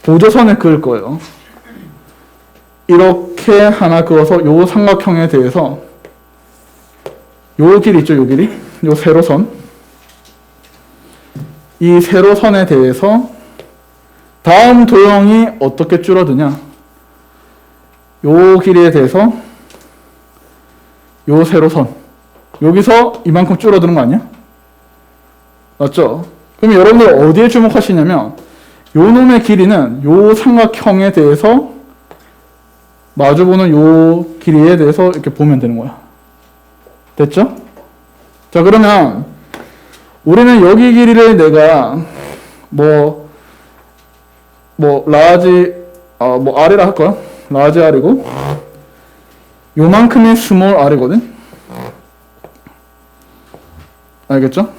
보조선을 그을 거예요. 이렇게 하나 그어서 요 삼각형에 대해서 요 길 있죠, 요 길이? 요 세로선. 이 세로선에 대해서 다음 도형이 어떻게 줄어드냐? 요 길이에 대해서 요 세로선. 여기서 이만큼 줄어드는 거 아니야? 맞죠? 그럼 여러분들 어디에 주목하시냐면 요 놈의 길이는 요 삼각형에 대해서 마주보는 요 길이에 대해서 이렇게 보면 되는 거야. 됐죠? 자, 그러면 우리는 여기 길이를 내가 라지 R이라 할까요? 라지 R이고 요만큼이 스몰 R이거든? 알겠죠?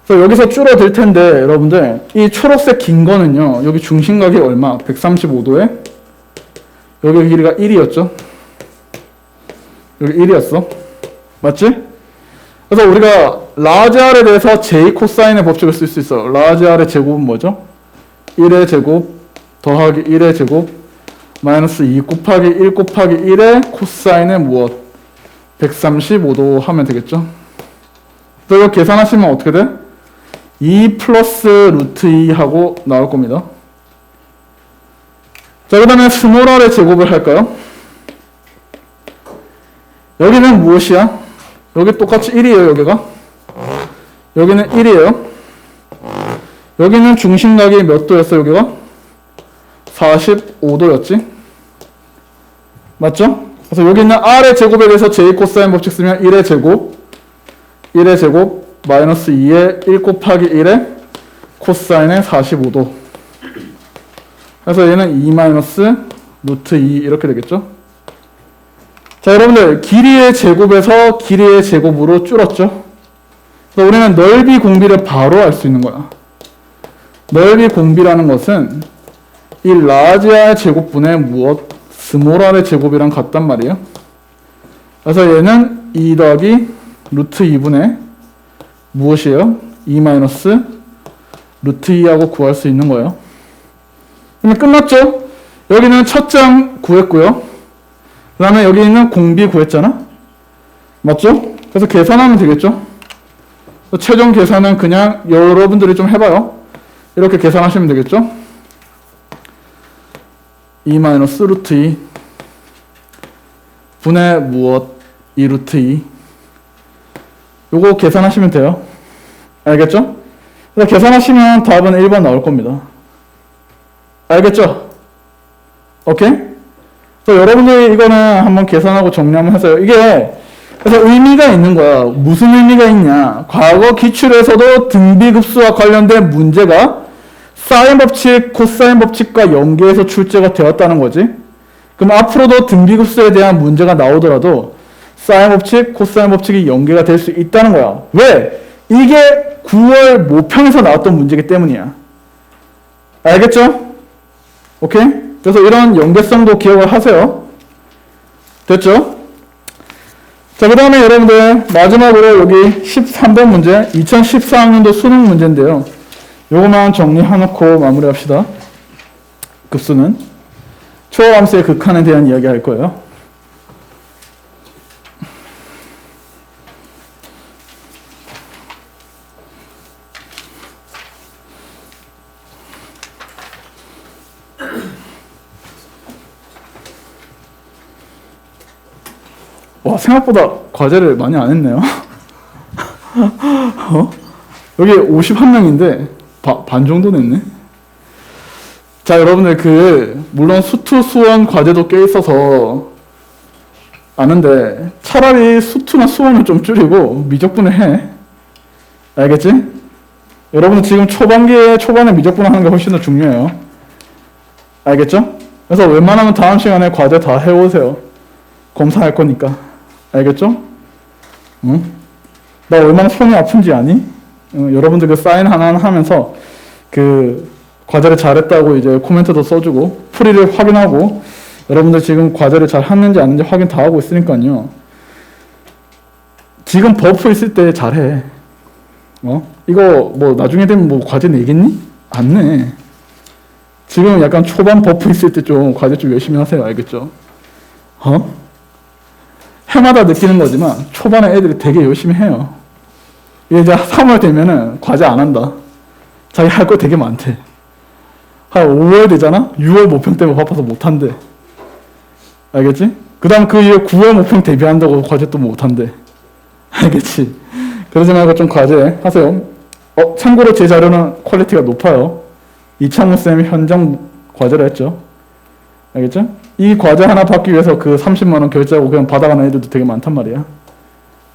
그래서 여기서 줄어들 텐데 여러분들 이 초록색 긴 거는요, 여기 중심각이 얼마? 135도에 여기 길이가 1이었죠? 여기 1이었어. 맞지? 그래서 우리가 라지 R에 대해서 J 코사인의 법칙을 쓸 수 있어. 라지 R의 제곱은 뭐죠? 1의 제곱 더하기 1의 제곱 마이너스 2 곱하기 1 곱하기 1의 코사인의 무엇? 135도 하면 되겠죠? 그래서 이거 계산하시면 어떻게 돼? 2 플러스 루트 2 하고 나올 겁니다. 자, 그 다음에 스몰 R의 제곱을 할까요? 여기는 무엇이야? 여기 똑같이 1이에요, 여기가. 여기는 1이에요. 여기는 중심각이 몇 도였어, 여기가? 45도였지. 맞죠? 그래서 여기 있는 R의 제곱에 대해서 J 코사인 법칙 쓰면 1의 제곱 마이너스 2의 1 곱하기 1의 코사인의 45도. 그래서 얘는 2 마이너스 루트 2 이렇게 되겠죠? 자, 여러분들 길이의 제곱에서 길이의 제곱으로 줄었죠? 그래서 우리는 넓이 공비를 바로 알 수 있는 거야. 넓이 공비라는 것은 이 라지 R 제곱분의 무엇? 스몰 R의 제곱이랑 같단 말이에요. 그래서 얘는 2 더하기 루트 2분의 무엇이에요? 2 마이너스 루트 2하고 구할 수 있는 거예요. 그러면 끝났죠? 여기는 첫 장 구했고요. 그 다음에 여기 있는 공비 구했잖아? 맞죠? 그래서 계산하면 되겠죠? 최종 계산은 그냥 여러분들이 좀 해봐요. 이렇게 계산하시면 되겠죠? 2 마이너스 루트 2 분의 무엇? 2 루트 2 요거 계산하시면 돼요. 알겠죠? 그래서 계산하시면 답은 1번 나올 겁니다. 알겠죠? 오케이? 그래서 여러분들이 이거는 한번 계산하고 정리 한번 하세요. 이게 그래서 의미가 있는 거야. 무슨 의미가 있냐? 과거 기출에서도 등비급수와 관련된 문제가 사인 법칙, 코사인 법칙과 연계해서 출제가 되었다는 거지. 그럼 앞으로도 등비급수에 대한 문제가 나오더라도 사인 법칙, 코사인 법칙이 연계가 될 수 있다는 거야. 왜? 이게 9월 모평에서 나왔던 문제이기 때문이야. 알겠죠? 오케이? 그래서 이런 연계성도 기억을 하세요. 됐죠? 자, 그 다음에 여러분들 마지막으로 여기 13번 문제, 2014학년도 수능 문제인데요. 요거만 정리해놓고 마무리합시다. 급수는 초함수의 극한에 대한 이야기 할 거예요. 와, 생각보다 과제를 많이 안 했네요. 여기 51명인데 반 정도 냈네. 자, 여러분들 물론 수투 수원 과제도 꽤 있어서 아는데 차라리 수투나 수원을 좀 줄이고 미적분을 해. 알겠지? 여러분들 지금 초반에 미적분 하는 게 훨씬 더 중요해요. 알겠죠? 그래서 웬만하면 다음 시간에 과제 다 해오세요. 검사할 거니까. 알겠죠? 응? 나 얼마나 손이 아픈지 아니? 여러분들 그 사인 하나하나 하면서 그 과제를 잘했다고 이제 코멘트도 써주고 풀이를 확인하고 여러분들 지금 과제를 잘 했는지 안 했는지 확인 다 하고 있으니까요. 지금 버프 있을 때 잘해. 이거 뭐 나중에 되면 뭐 과제 내겠니? 안 내. 지금 약간 초반 버프 있을 때 좀 과제 좀 열심히 하세요. 알겠죠? 해마다 느끼는 거지만 초반에 애들이 되게 열심히 해요. 이제 3월 되면은 과제 안 한다. 자기 할 거 되게 많대. 한 5월 되잖아? 6월 모평 때문에 바빠서 못 한대. 알겠지? 그 다음 그 이후에 9월 모평 대비한다고 과제 또 못 한대. 알겠지? 그러지 말고 좀 과제 하세요. 참고로 제 자료는 퀄리티가 높아요. 이창우 쌤이 현장 과제를 했죠. 알겠죠? 이 과제 하나 받기 위해서 그 30만원 결제하고 그냥 받아가는 애들도 되게 많단 말이야.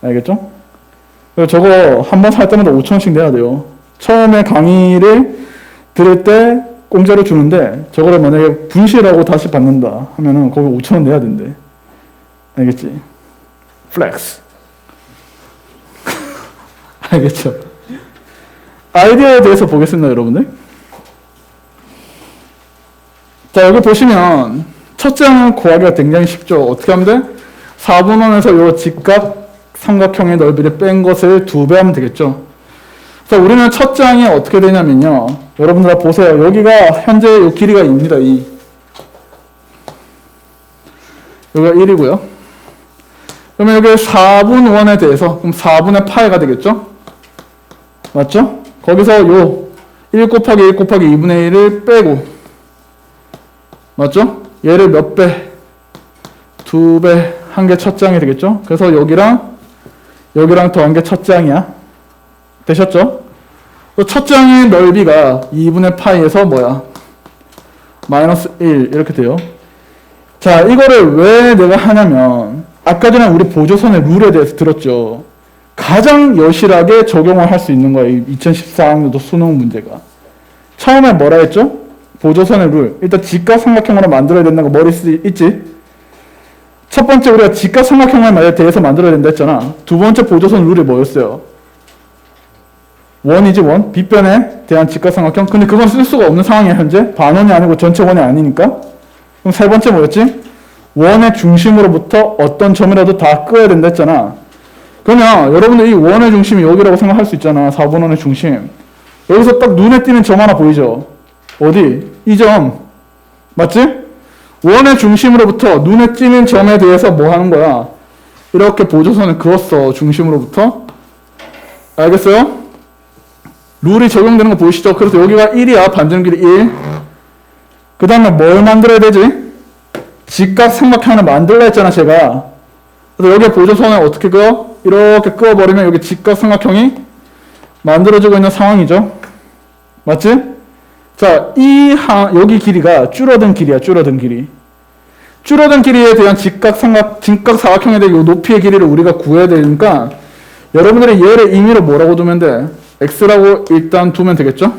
알겠죠? 그리고 저거 한 번 살 때마다 5,000원씩 내야 돼요. 처음에 강의를 들을 때 공짜로 주는데 저거를 만약에 분실하고 다시 받는다 하면은 거기 5,000원 내야 된대. 알겠지? 플렉스. 알겠죠? 아이디어에 대해서 보겠습니다, 여러분들. 자, 여기 보시면 첫째 항은 구하기가 굉장히 쉽죠. 어떻게 하면 돼? 4분원에서 요 직각 삼각형의 넓이를 뺀 것을 2배 하면 되겠죠. 그래서 우리는 첫째 항이 어떻게 되냐면요. 여러분들 다 보세요. 여기가 현재 요 길이가 2입니다. 2. 여기가 1이고요. 그러면 여기 4분원에 대해서 그럼 4분의 파이가 되겠죠? 맞죠? 거기서 요 1 곱하기 1 곱하기 2분의 1을 빼고 맞죠? 얘를 몇 배? 2배 한 게 첫째 항이 되겠죠? 그래서 여기랑 더한 게 첫째 항이야. 되셨죠? 첫째 항의 넓이가 2분의 파이에서 뭐야? 마이너스 1 이렇게 돼요. 자, 이거를 왜 내가 하냐면 아까 전에 우리 보조선의 룰에 대해서 들었죠. 가장 여실하게 적용을 할 수 있는 거예요. 2014학년도 수능 문제가. 처음에 뭐라 했죠? 보조선의 룰. 일단 직각삼각형으로 만들어야 된다는 거 머리 있지? 첫 번째 우리가 직각삼각형에 대해서 만들어야 된다 했잖아. 두 번째 보조선 룰이 뭐였어요? 원이지 원. 빗변에 대한 직각삼각형. 근데 그건 쓸 수가 없는 상황이야 현재. 반원이 아니고 전체 원이 아니니까. 그럼 세 번째 뭐였지? 원의 중심으로부터 어떤 점이라도 다 끄어야 된다 했잖아. 그러면 여러분들 이 원의 중심이 여기라고 생각할 수 있잖아. 4분원의 중심. 여기서 딱 눈에 띄는 점 하나 보이죠? 어디? 이 점. 맞지? 원의 중심으로부터 눈에 띄는 점에 대해서 뭐 하는 거야? 이렇게 보조선을 그었어. 중심으로부터. 알겠어요? 룰이 적용되는 거 보이시죠? 그래서 여기가 1이야. 반지름 길이 1. 그 다음에 뭘 만들어야 되지? 직각삼각형을 만들라 했잖아, 제가. 그래서 여기 보조선을 어떻게 그어? 이렇게 그어버리면 여기 직각삼각형이 만들어지고 있는 상황이죠. 맞지? 자, 여기 길이가 줄어든 길이야, 줄어든 길이. 줄어든 길이에 대한 직각사각형에 대한 이 높이의 길이를 우리가 구해야 되니까 여러분들이 얘를 임의로 뭐라고 두면 돼? x라고 일단 두면 되겠죠?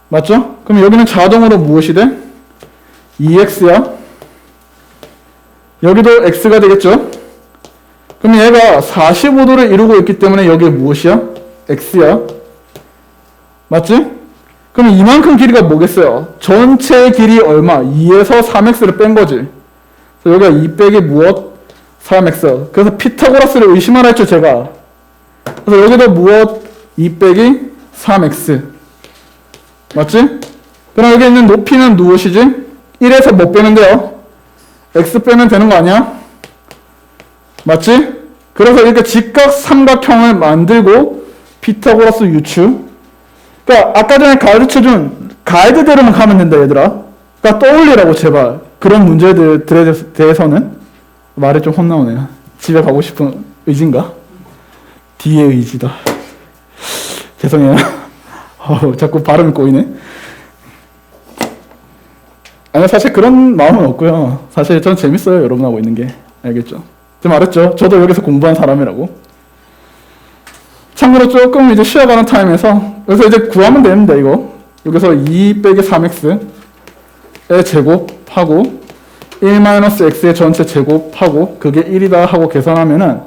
맞죠? 그럼 여기는 자동으로 무엇이 돼? 2x야. 여기도 x가 되겠죠? 그럼 얘가 45도를 이루고 있기 때문에 여기에 무엇이야? x야. 맞지? 그럼 이만큼 길이가 뭐겠어요? 전체 길이 얼마? 2에서 3x를 뺀 거지. 그래서 여기가 2 빼기 무엇? 3x. 그래서 피타고라스를 의심하라 했죠, 제가. 그래서 여기도 무엇? 2 빼기 3x. 맞지? 그럼 여기 있는 높이는 무엇이지? 1에서 뭐 빼면 돼요? x 빼면 되는 거 아니야? 맞지? 그래서 이렇게 직각 삼각형을 만들고 피타고라스 유추. 그러니까 아까 전에 가르쳐준 가이드대로만 가면 된다, 얘들아. 그러니까 떠올리라고, 제발. 그런 문제들에 대해서는. 말이 좀 혼나오네요. 집에 가고 싶은 의지인가? D의 의지다. 죄송해요. 자꾸 발음이 꼬이네. 아니, 사실 그런 마음은 없고요. 사실 전 재밌어요, 여러분하고 있는 게. 알겠죠? 좀 알았죠? 저도 여기서 공부한 사람이라고. 참고로 조금 이제 쉬어가는 타임에서, 그래서 이제 구하면 됩니다, 이거. 여기서 2 빼기 3x의 제곱하고 1-x의 전체 제곱하고 그게 1이다 하고 계산하면은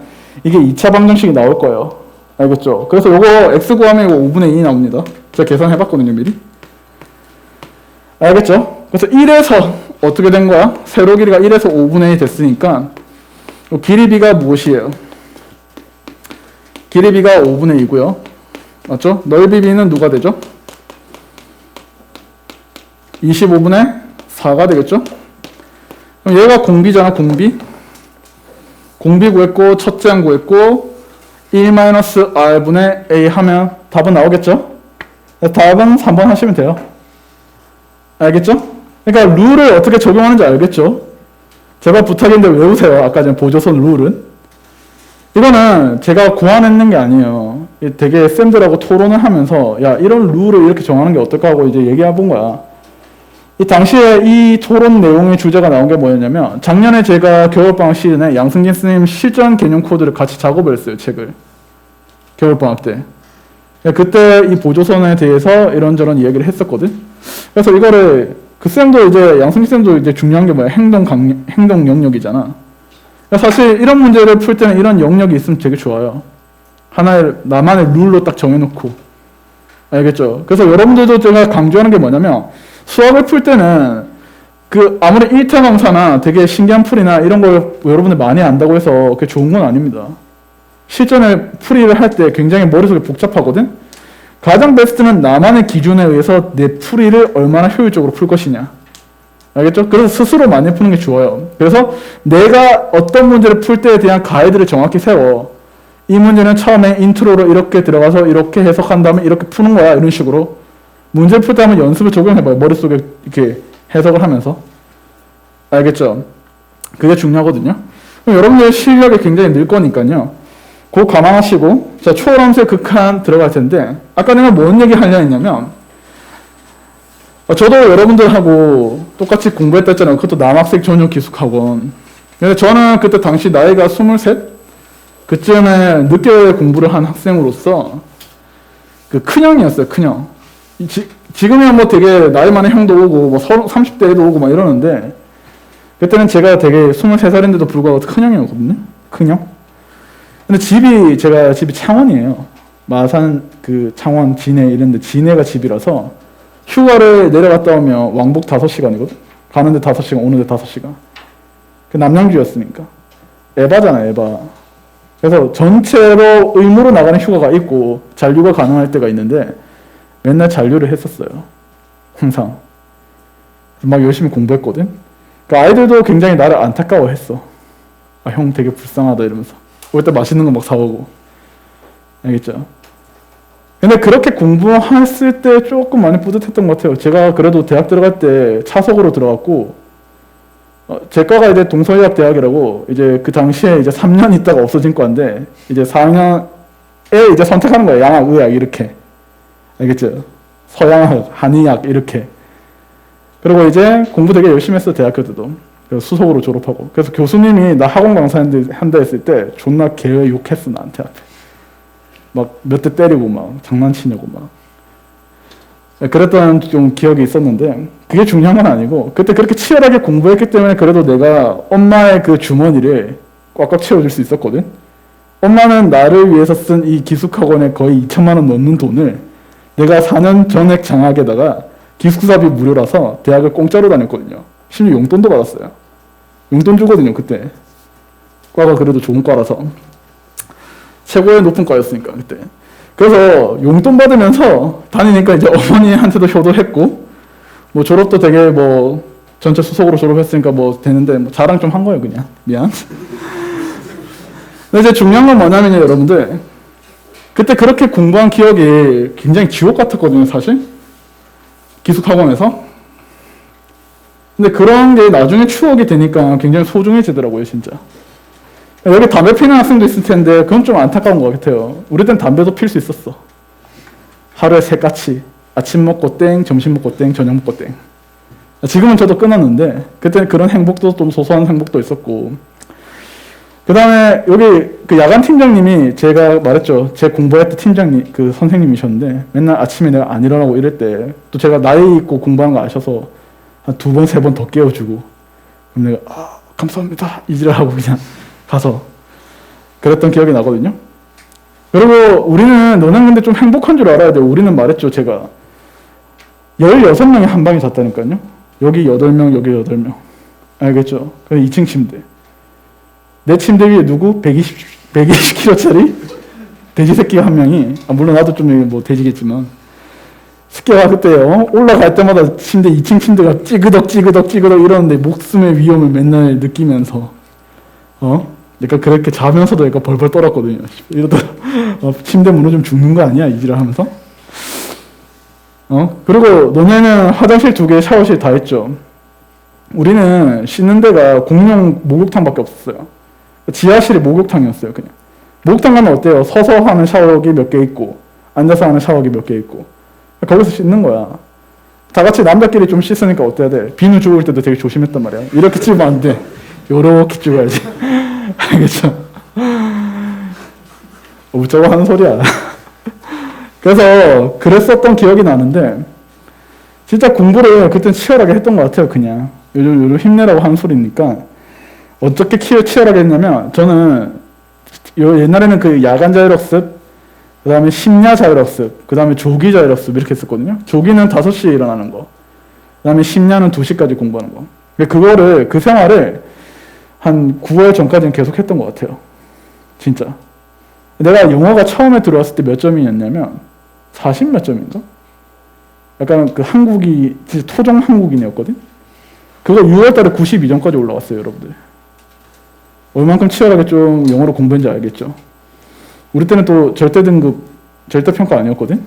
이게 2차 방정식이 나올 거예요. 알겠죠? 그래서 요거 x 구하면 이거 5분의 2이 나옵니다. 제가 계산해봤거든요, 미리. 알겠죠? 그래서 1에서 어떻게 된 거야? 세로 길이가 1에서 5분의 2 됐으니까 길이 b가 무엇이에요? 길이 b가 5분의 2고요. 맞죠? 넓이 b는 누가 되죠? 25분의 4가 되겠죠? 그럼 얘가 공비잖아, 공비. 공비 구했고, 첫째 항 구했고, 1-r분의 a 하면 답은 나오겠죠? 답은 3번 하시면 돼요. 알겠죠? 그러니까 룰을 어떻게 적용하는지 알겠죠? 제발 부탁인데 외우세요. 아까 전에 보조선 룰은. 이거는 제가 고안했는 게 아니에요. 되게 쌤들하고 토론을 하면서 야, 이런 룰을 이렇게 정하는 게 어떨까 하고 이제 얘기해 본 거야. 이 당시에 이 토론 내용의 주제가 나온 게 뭐였냐면, 작년에 제가 겨울방학 시즌에 양승진 선생님 실전 개념 코드를 같이 작업을 했어요, 책을. 겨울방학 때. 그때 이 보조선에 대해서 이런저런 이야기를 했었거든. 그래서 이거를 그 쌤도 이제 양승진 쌤도 이제 중요한 게 뭐야? 행동 영역이잖아. 사실 이런 문제를 풀 때는 이런 영역이 있으면 되게 좋아요. 하나의 나만의 룰로 딱 정해놓고. 알겠죠? 그래서 여러분들도 제가 강조하는 게 뭐냐면, 수학을 풀 때는 그 아무리 1타 강사나 되게 신기한 풀이나 이런 걸 여러분들 많이 안다고 해서 그게 좋은 건 아닙니다. 실전에 풀이를 할 때 굉장히 머릿속이 복잡하거든? 가장 베스트는 나만의 기준에 의해서 내 풀이를 얼마나 효율적으로 풀 것이냐. 알겠죠? 그래서 스스로 많이 푸는 게 좋아요. 그래서 내가 어떤 문제를 풀 때에 대한 가이드를 정확히 세워. 이 문제는 처음에 인트로로 이렇게 들어가서 이렇게 해석한 다음에 이렇게 푸는 거야. 이런 식으로. 문제를 풀 때 한번 연습을 적용해봐요. 머릿속에 이렇게 해석을 하면서. 알겠죠? 그게 중요하거든요. 그럼 여러분들 실력이 굉장히 늘 거니까요. 그거 감안하시고, 자, 초월함수의 극한 들어갈 텐데, 아까 내가 뭔 얘기 하려 했냐면, 저도 여러분들하고 똑같이 공부했다 했잖아요. 그것도 남학생 전용 기숙학원. 근데 저는 그때 당시 나이가 23? 그쯤에 늦게 공부를 한 학생으로서, 그 큰형이었어요, 큰형. 지금이야 뭐 되게 나이 많은 형도 오고, 뭐 30대에도 오고 막 이러는데, 그때는 제가 되게 23살인데도 불구하고 큰형이었거든요. 큰형. 근데 제가 집이 창원이에요. 마산, 창원, 진해 이런데 진해가 집이라서, 휴가를 내려갔다 오면 왕복 5시간이거든? 가는데 5시간, 오는데 5시간. 그 남양주였으니까. 에바잖아, 에바. 그래서 전체로 의무로 나가는 휴가가 있고, 잔류가 가능할 때가 있는데, 맨날 잔류를 했었어요. 항상. 막 열심히 공부했거든? 그 아이들도 굉장히 나를 안타까워했어. 아, 형 되게 불쌍하다 이러면서. 올 때 맛있는 거 막 사오고. 알겠죠? 근데 그렇게 공부했을 때 조금 많이 뿌듯했던 것 같아요. 제가 그래도 대학 들어갈 때 차석으로 들어갔고, 제 과가 이제 동서의학 대학이라고, 이제 그 당시에 이제 3년 있다가 없어진 과인데, 이제 4학년에 이제 선택하는 거예요. 양학, 의학, 이렇게. 알겠죠? 서양학, 한의학, 이렇게. 그리고 이제 공부 되게 열심히 했어, 대학교 때도. 그래서 수석으로 졸업하고. 그래서 교수님이 나 학원 강사 한다 했을 때 존나 개 욕했어, 나한테 앞에. 막 몇 대 때리고 막 장난치냐고 막. 그랬던 좀 기억이 있었는데 그게 중요한 건 아니고 그때 그렇게 치열하게 공부했기 때문에 그래도 내가 엄마의 그 주머니를 꽉꽉 채워줄 수 있었거든. 엄마는 나를 위해서 쓴 이 기숙학원에 거의 2천만 원 넘는 돈을 내가 4년 전액 장학에다가 기숙사비 무료라서 대학을 공짜로 다녔거든요. 심지어 용돈도 받았어요. 용돈 주거든요, 그때. 과가 그래도 좋은 과라서 최고의 높은 과였으니까 그때. 그래서 용돈 받으면서 다니니까 이제 어머니한테도 효도했고 뭐 졸업도 되게 뭐 전체 수석으로 졸업했으니까 뭐 되는데 뭐 자랑 좀 한 거예요 그냥. 미안. 근데 이제 중요한 건 뭐냐면요 여러분들, 그때 그렇게 공부한 기억이 굉장히 지옥 같았거든요 사실, 기숙학원에서. 근데 그런 게 나중에 추억이 되니까 굉장히 소중해지더라고요 진짜. 여기 담배 피는 학생도 있을 텐데 그건 좀 안타까운 것 같아요. 우리 때는 담배도 필 수 있었어. 하루에 3까치. 아침 먹고 땡, 점심 먹고 땡, 저녁 먹고 땡. 지금은 저도 끊었는데 그때는 그런 행복도 좀 소소한 행복도 있었고. 그 다음에 여기 그 야간 팀장님이 제가 말했죠. 제 공부할 때 팀장님, 그 선생님이셨는데 맨날 아침에 내가 안 일어나고 이럴 때 또 제가 나이 있고 공부하는 거 아셔서 한 2번, 3번 더 깨워주고, 그럼 내가 감사합니다 이지랄하고 그냥 가서 그랬던 기억이 나거든요. 그리고 우리는, 너는 근데 좀 행복한 줄 알아야 돼요. 우리는 말했죠 제가 16명이 한 방에 잤다니까요. 여기 8명, 여기 8명. 알겠죠? 그래 2층 침대. 내 침대 위에 누구? 120kg짜리 돼지 새끼가 한 명이, 물론 나도 좀 뭐 돼지겠지만, 새끼가 그때요 올라갈 때마다 침대 2층 침대가 찌그덕 이러는데 목숨의 위험을 맨날 느끼면서 그러니까 그렇게 자면서도 약간 벌벌 떨었거든요. 이러다 침대 무너지면 죽는 거 아니야 이지랄 하면서. 그리고 너네는 화장실 2개, 샤워실 다 했죠. 우리는 씻는 데가 공용 목욕탕밖에 없었어요. 지하실이 목욕탕이었어요 그냥. 목욕탕 가면 어때요? 서서 하는 샤워기 몇 개 있고 앉아서 하는 샤워기 몇 개 있고 거기서 씻는 거야. 다 같이 남자끼리 좀 씻으니까 어때야 돼? 비누 주울 때도 되게 조심했단 말이야. 이렇게 찍으면 안 돼. 요렇게 찍어야지. 알겠죠? 어쩌고 하는 소리야. 그래서 그랬었던 기억이 나는데 진짜 공부를 그땐 치열하게 했던 것 같아요 그냥. 요즘 힘내라고 하는 소리니까. 어떻게 치열하게 했냐면 저는 옛날에는 그 야간 자율학습, 그 다음에 심야 자율학습, 그 다음에 조기 자율학습 이렇게 했었거든요. 조기는 5시에 일어나는 거, 그 다음에 심야는 2시까지 공부하는 거. 그 생활을 한 9월 전까지는 계속 했던 것 같아요. 진짜. 내가 영어가 처음에 들어왔을 때 몇 점이었냐면 40 몇 점인가? 약간 그 한국이 진짜 토종 한국인이었거든. 그거 6월 달에 92점까지 올라왔어요 여러분들. 얼만큼 치열하게 좀 영어로 공부했는지 알겠죠? 우리 때는 또 절대 등급, 절대 평가 아니었거든?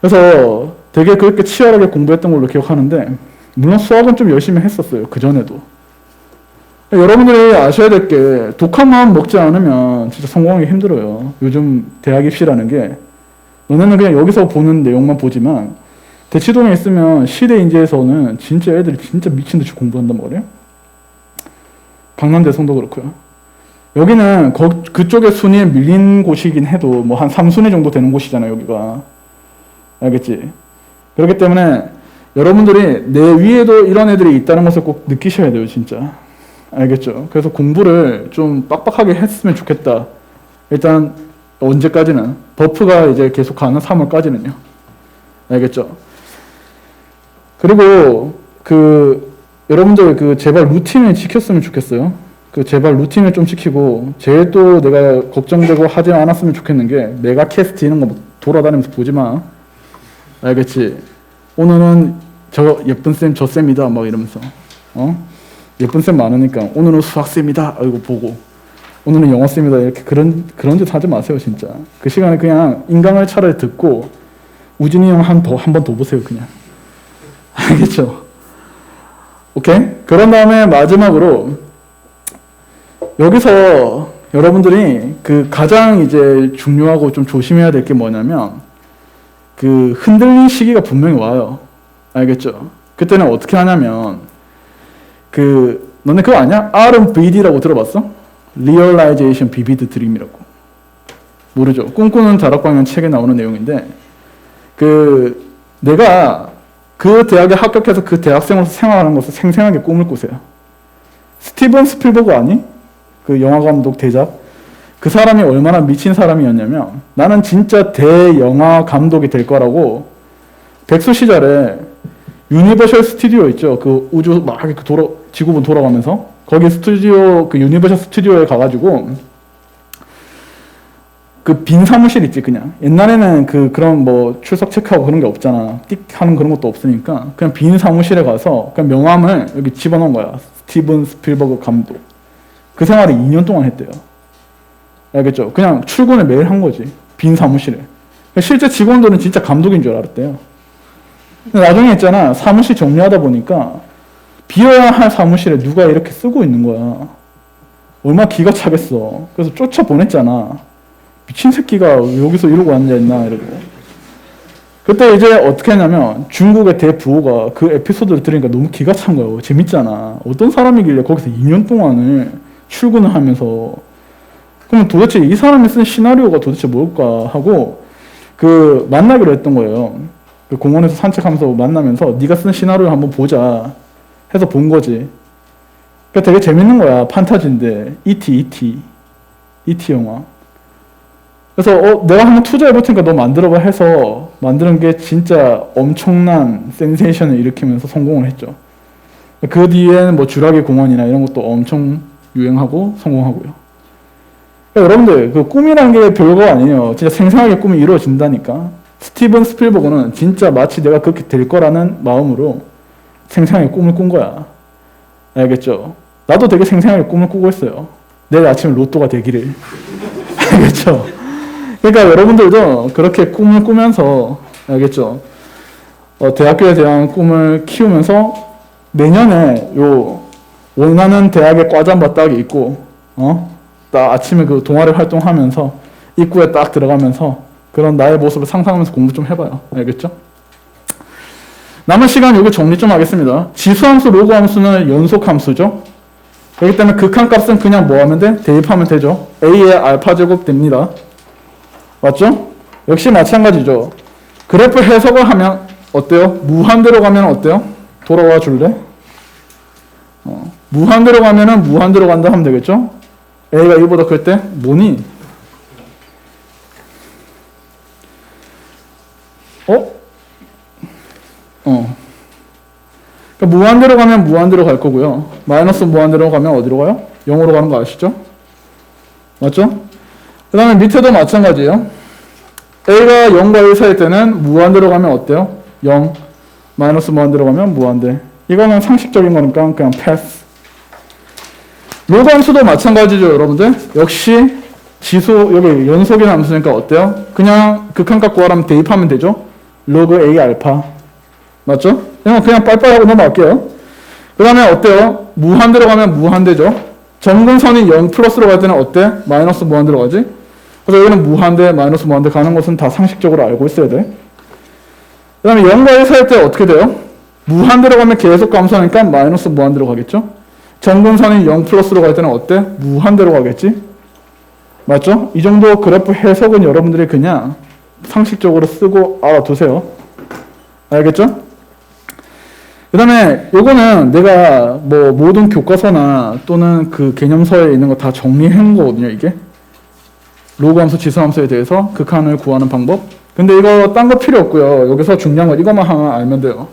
그래서 되게 그렇게 치열하게 공부했던 걸로 기억하는데, 물론 수학은 좀 열심히 했었어요. 그전에도. 여러분들이 아셔야 될 게, 독한 마음 먹지 않으면 진짜 성공하기 힘들어요. 요즘 대학 입시라는 게, 너네는 그냥 여기서 보는 내용만 보지만, 대치동에 있으면 시대인재에서는 진짜 애들이 진짜 미친듯이 공부한단 말이에요. 강남대성도 그렇고요. 여기는 그쪽에 순위에 밀린 곳이긴 해도 뭐 한 3순위 정도 되는 곳이잖아요 여기가. 알겠지? 그렇기 때문에 여러분들이 내 위에도 이런 애들이 있다는 것을 꼭 느끼셔야 돼요 진짜. 알겠죠? 그래서 공부를 좀 빡빡하게 했으면 좋겠다. 일단 언제까지는, 버프가 이제 계속 가는 3월까지는요. 알겠죠? 그리고 여러분들 제발 루틴을 지켰으면 좋겠어요. 제발 루틴을 좀 지키고, 제일 또 내가 걱정되고 하지 않았으면 좋겠는 게, 메가 캐스트 이런 거 돌아다니면서 보지 마. 알겠지? 오늘은 저 예쁜 쌤, 저 쌤이다 막 이러면서 예쁜 쌤 많으니까 오늘은 수학 쌤이다 이거 보고, 오늘은 영어 쌤이다 이렇게 그런 짓 하지 마세요 진짜. 그 시간에 그냥 인강을 차라리 듣고 우진이 형 한 번 더 보세요 그냥. 알겠죠? 오케이? 그런 다음에 마지막으로 여기서 여러분들이 가장 이제 중요하고 좀 조심해야 될 게 뭐냐면, 흔들린 시기가 분명히 와요. 알겠죠? 그때는 어떻게 하냐면, 너네 그거 아냐? RVD라고 들어봤어? Realization Vivid Dream이라고. 모르죠? 꿈꾸는 다락방향 책에 나오는 내용인데, 내가 그 대학에 합격해서 그 대학생으로서 생활하는 것을 생생하게 꿈을 꾸세요. 스티븐 스필버그 아니? 그 영화감독 대작? 그 사람이 얼마나 미친 사람이었냐면, 나는 진짜 대영화 감독이 될 거라고 백수 시절에 유니버셜 스튜디오 있죠? 그 우주 막 이렇게 지구본 돌아가면서 거기 스튜디오 그 유니버셜 스튜디오에 가가지고 그 빈 사무실 있지 그냥 옛날에는 그런 뭐 출석 체크하고 그런 게 없잖아. 띡 하는 그런 것도 없으니까 그냥 빈 사무실에 가서 그냥 명함을 여기 집어넣은 거야. 스티븐 스필버그 감독. 그 생활을 2년 동안 했대요. 알겠죠? 그냥 출근을 매일 한 거지. 빈 사무실에. 실제 직원들은 진짜 감독인 줄 알았대요. 근데 나중에 있잖아. 사무실 정리하다 보니까 비어야 할 사무실에 누가 이렇게 쓰고 있는 거야. 얼마나 기가 차겠어. 그래서 쫓아보냈잖아. 미친 새끼가 여기서 이러고 앉아있나 이러고. 그때 이제 어떻게 했냐면 중국의 대부호가 그 에피소드를 들으니까 너무 기가 찬 거예요. 재밌잖아. 어떤 사람이길래 거기서 2년 동안을 출근을 하면서 그럼 도대체 이 사람이 쓴 시나리오가 도대체 뭘까 하고 그 만나기로 했던 거예요. 그 공원에서 산책하면서 만나면서 네가 쓴 시나리오 한번 보자 해서 본 거지. 그러니까 되게 재밌는 거야. 판타지인데 E.T. 영화. 그래서 내가 한번 투자해 볼 테니까 너 만들어봐 해서 만드는 게 진짜 엄청난 센세이션을 일으키면서 성공을 했죠. 그 뒤에는 뭐 주라기 공원이나 이런 것도 엄청 유행하고 성공하고요. 그러니까 여러분들 그 꿈이라는 게 별거 아니에요. 진짜 생생하게 꿈이 이루어진다니까. 스티븐 스필버그는 진짜 마치 내가 그렇게 될 거라는 마음으로 생생하게 꿈을 꾼 거야. 알겠죠? 나도 되게 생생하게 꿈을 꾸고 있어요. 내일 아침에 로또가 되기를. 알겠죠? 그러니까 여러분들도 그렇게 꿈을 꾸면서 알겠죠? 대학교에 대한 꿈을 키우면서 내년에 요 원하는 대학의 과잠바 딱 입고 딱 아침에 그 동아리 활동하면서 입구에 딱 들어가면서 그런 나의 모습을 상상하면서 공부 좀 해봐요. 알겠죠? 남은 시간 요거 정리 좀 하겠습니다. 지수함수, 로그함수는 연속함수죠. 그렇기 때문에 극한값은 그냥 뭐 하면 돼? 대입하면 되죠. A의 알파 제곱 됩니다. 맞죠? 역시 마찬가지죠. 그래프 해석을 하면 어때요? 무한대로 가면 어때요? 돌아와 줄래? 무한대로 가면은 무한대로 간다 하면 되겠죠? A가 1보다 클 때 뭐니? 그러니까 무한대로 가면 무한대로 갈 거고요. 마이너스 무한대로 가면 어디로 가요? 0으로 가는 거 아시죠? 맞죠? 그 다음에 밑에도 마찬가지예요. A가 0과 1 사이 때는 무한대로 가면 어때요? 0. 마이너스 무한대로 가면 무한대. 이거는 상식적인 거니까 그냥 패스. 로그 함수도 마찬가지죠, 여러분들. 역시 지수, 여기 연속인 함수니까 어때요? 그냥 극한값 구하라면 대입하면 되죠? 로그 A 알파. 맞죠? 그냥 빨빨하고 넘어갈게요. 그 다음에 어때요? 무한대로 가면 무한대죠? 점근선이 0 플러스로 갈 때는 어때? 마이너스 무한대로 가지? 그래서 여기는 무한대, 마이너스 무한대 가는 것은 다 상식적으로 알고 있어야 돼. 그 다음에 0과 1 사이 때 어떻게 돼요? 무한대로 가면 계속 감소하니까 마이너스 무한대로 가겠죠? 점근선이 0 플러스로 갈 때는 어때? 무한대로 가겠지? 맞죠? 이 정도 그래프 해석은 여러분들이 그냥 상식적으로 쓰고 알아두세요. 알겠죠? 그 다음에 요거는 내가 뭐 모든 교과서나 또는 그 개념서에 있는 거 다 정리한 거거든요, 이게. 로그 함수, 지수 함수에 대해서 극한을 구하는 방법. 근데 이거 딴 거 필요 없고요. 여기서 중요한 건 이것만 하나 알면 돼요.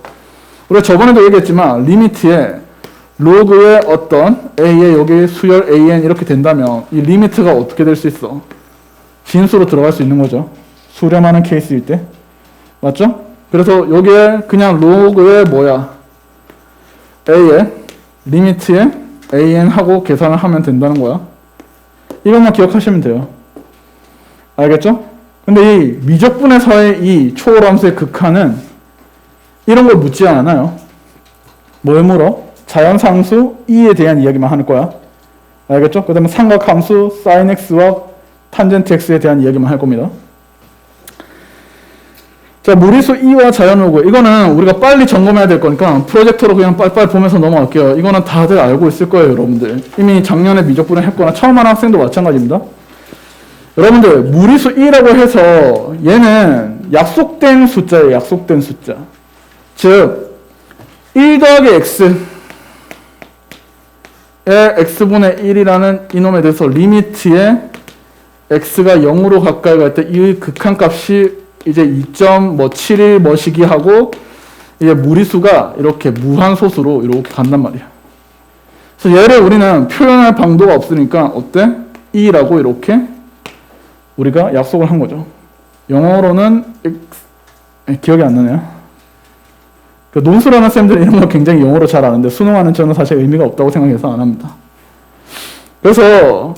우리가 저번에도 얘기했지만 리미트에 로그의 어떤 a에 여기 수열 an 이렇게 된다면 이 리미트가 어떻게 될 수 있어? 진수로 들어갈 수 있는 거죠. 수렴하는 케이스일 때. 맞죠? 그래서 여기에 그냥 로그의 뭐야? a에 리미트에 an 하고 계산을 하면 된다는 거야. 이것만 기억하시면 돼요. 알겠죠? 근데 이 미적분에서의 이 초월함수의 극한은 이런 걸 묻지 않아요. 뭘 물어? 자연상수 E에 대한 이야기만 하는 거야. 알겠죠? 그 다음에 삼각함수 sin x와 탄젠트 x에 대한 이야기만 할 겁니다. 자, 무리수 E와 자연로그. 이거는 우리가 빨리 점검해야 될 거니까 프로젝터로 그냥 빨리빨리 보면서 넘어갈게요. 이거는 다들 알고 있을 거예요, 여러분들. 이미 작년에 미적분을 했거나 처음 하는 학생도 마찬가지입니다. 여러분들, 무리수 E라고 해서 얘는 약속된 숫자예요, 약속된 숫자. 즉, 1 더하기 x에 x분의 1이라는 이놈에 대해서 리미트에 x가 0으로 가까이 갈 때 이 극한값이 이제 2.71 뭐시기 하고 이제 무리수가 이렇게 무한소수로 이렇게 간단 말이야. 그래서 얘를 우리는 표현할 방도가 없으니까 어때? E라고 이렇게 우리가 약속을 한 거죠. 영어로는 기억이 안 나네요. 그 논술하는 쌤들은 이런 거 굉장히 영어로 잘 아는데 수능하는 저는 사실 의미가 없다고 생각해서 안 합니다. 그래서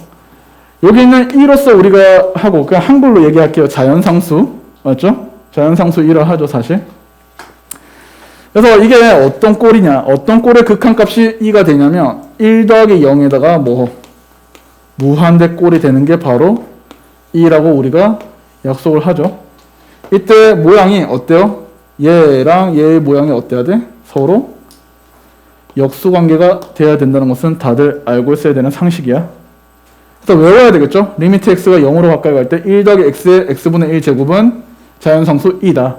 여기 있는 E로서 우리가 하고 그냥 한글로 얘기할게요. 자연상수 맞죠? 자연상수 1을 하죠 사실. 그래서 이게 어떤 꼴이냐 어떤 꼴의 극한값이 E가 되냐면 1 더하기 0에다가 뭐 무한대 꼴이 되는 게 바로 E라고 우리가 약속을 하죠. 이때 모양이 어때요? 얘랑 얘의 모양이 어때야 돼? 서로 역수관계가 돼야 된다는 것은 다들 알고 있어야 되는 상식이야. 그래서 외워야 되겠죠? 리미트 x가 0으로 가까이 갈 때 1 더하기 x의 x분의 1 제곱은 자연상수 2다.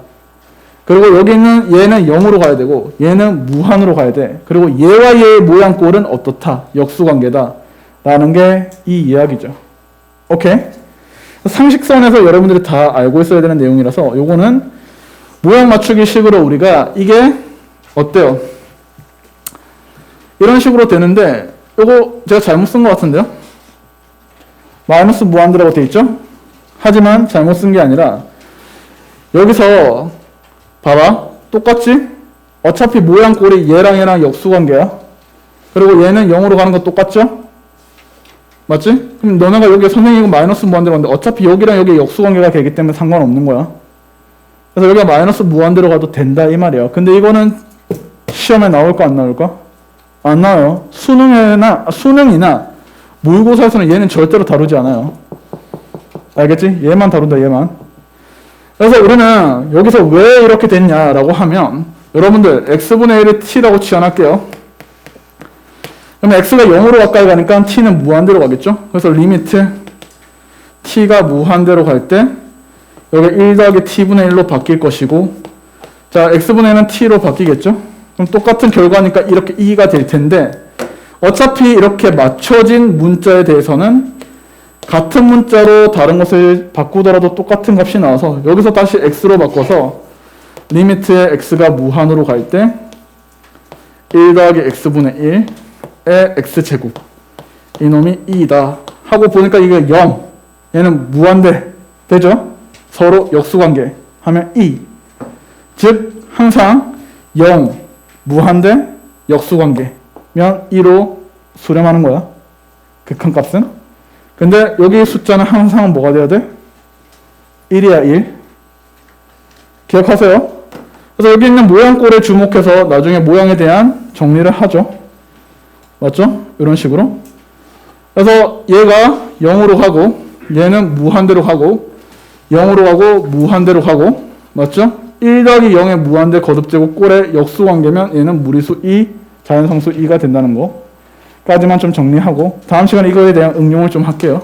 그리고 여기 있는 얘는 0으로 가야 되고 얘는 무한으로 가야 돼. 그리고 얘와 얘의 모양 꼴은 어떻다? 역수관계다. 라는 게 이 이야기죠. 오케이? 상식선에서 여러분들이 다 알고 있어야 되는 내용이라서 요거는 모양 맞추기 식으로 우리가 이게 어때요? 이런 식으로 되는데 요거 제가 잘못 쓴 것 같은데요? 마이너스 무한대라고 돼 있죠? 하지만 잘못 쓴 게 아니라 여기서 봐봐 똑같지? 어차피 모양 꼴이 얘랑 얘랑 역수관계야. 그리고 얘는 0으로 가는 거 똑같죠? 맞지? 그럼 너네가 여기 선생님이고 마이너스 무한대로 가는데 어차피 여기랑 여기 역수관계가 되기 때문에 상관없는 거야. 그래서 여기가 마이너스 무한대로 가도 된다 이 말이야. 근데 이거는 시험에 나올까 안 나올까? 안 나와요. 수능이나 모의고사에서는 얘는 절대로 다루지 않아요. 알겠지? 얘만 다룬다 얘만. 그래서 우리는 여기서 왜 이렇게 됐냐라고 하면 여러분들 x분의 1을 t라고 치환할게요. 그러면 x가 0으로 가까이 가니까 t는 무한대로 가겠죠? 그래서 리미트 t가 무한대로 갈 때 여기 1 더하기 t분의 1로 바뀔 것이고 자 x분의 1은 t로 바뀌겠죠? 그럼 똑같은 결과니까 이렇게 2가 될 텐데 어차피 이렇게 맞춰진 문자에 대해서는 같은 문자로 다른 것을 바꾸더라도 똑같은 값이 나와서 여기서 다시 x로 바꿔서 리미트에 x가 무한으로 갈 때 1 더하기 x분의 1의 x제곱 이놈이 2다 하고 보니까 이게 0 얘는 무한대 되죠? 서로 역수관계 하면 2 즉 항상 0 무한대 역수관계면 2로 수렴하는 거야 극한값은. 근데 여기 숫자는 항상 뭐가 돼야 돼? 1이야 1 기억하세요. 그래서 여기 있는 모양꼴에 주목해서 나중에 모양에 대한 정리를 하죠. 맞죠? 이런 식으로. 그래서 얘가 0으로 가고 얘는 무한대로 가고 0으로 가고 무한대로 가고 맞죠? 1 더하기 0의 무한대 거듭제곱 꼴의 역수관계면 얘는 무리수 2, 자연성수 2가 된다는 거까지만 좀 정리하고 다음 시간에 이거에 대한 응용을 좀 할게요.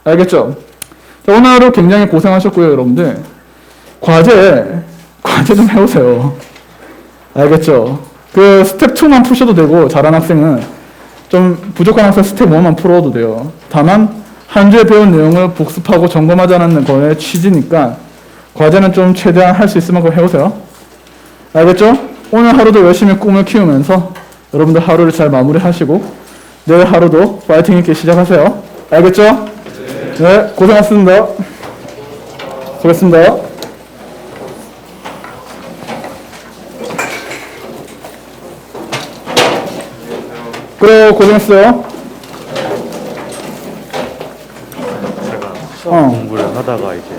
알겠죠? 자, 오늘 하루 굉장히 고생하셨고요 여러분들. 과제 좀 해오세요. 알겠죠? 그 스텝 2만 푸셔도 되고 잘하는 학생은 좀 부족한 학생 스텝 1만 풀어도 돼요. 다만 한 주에 배운 내용을 복습하고 점검하자는 거의 취지니까 과제는 좀 최대한 할 수 있을 만큼 해오세요. 알겠죠? 오늘 하루도 열심히 꿈을 키우면서 여러분들 하루를 잘 마무리하시고 내일 하루도 파이팅 있게 시작하세요. 알겠죠? 네, 고생하셨습니다. 수고했습니다. 그래, 고생했어요. 제가 공부를 하다가 이제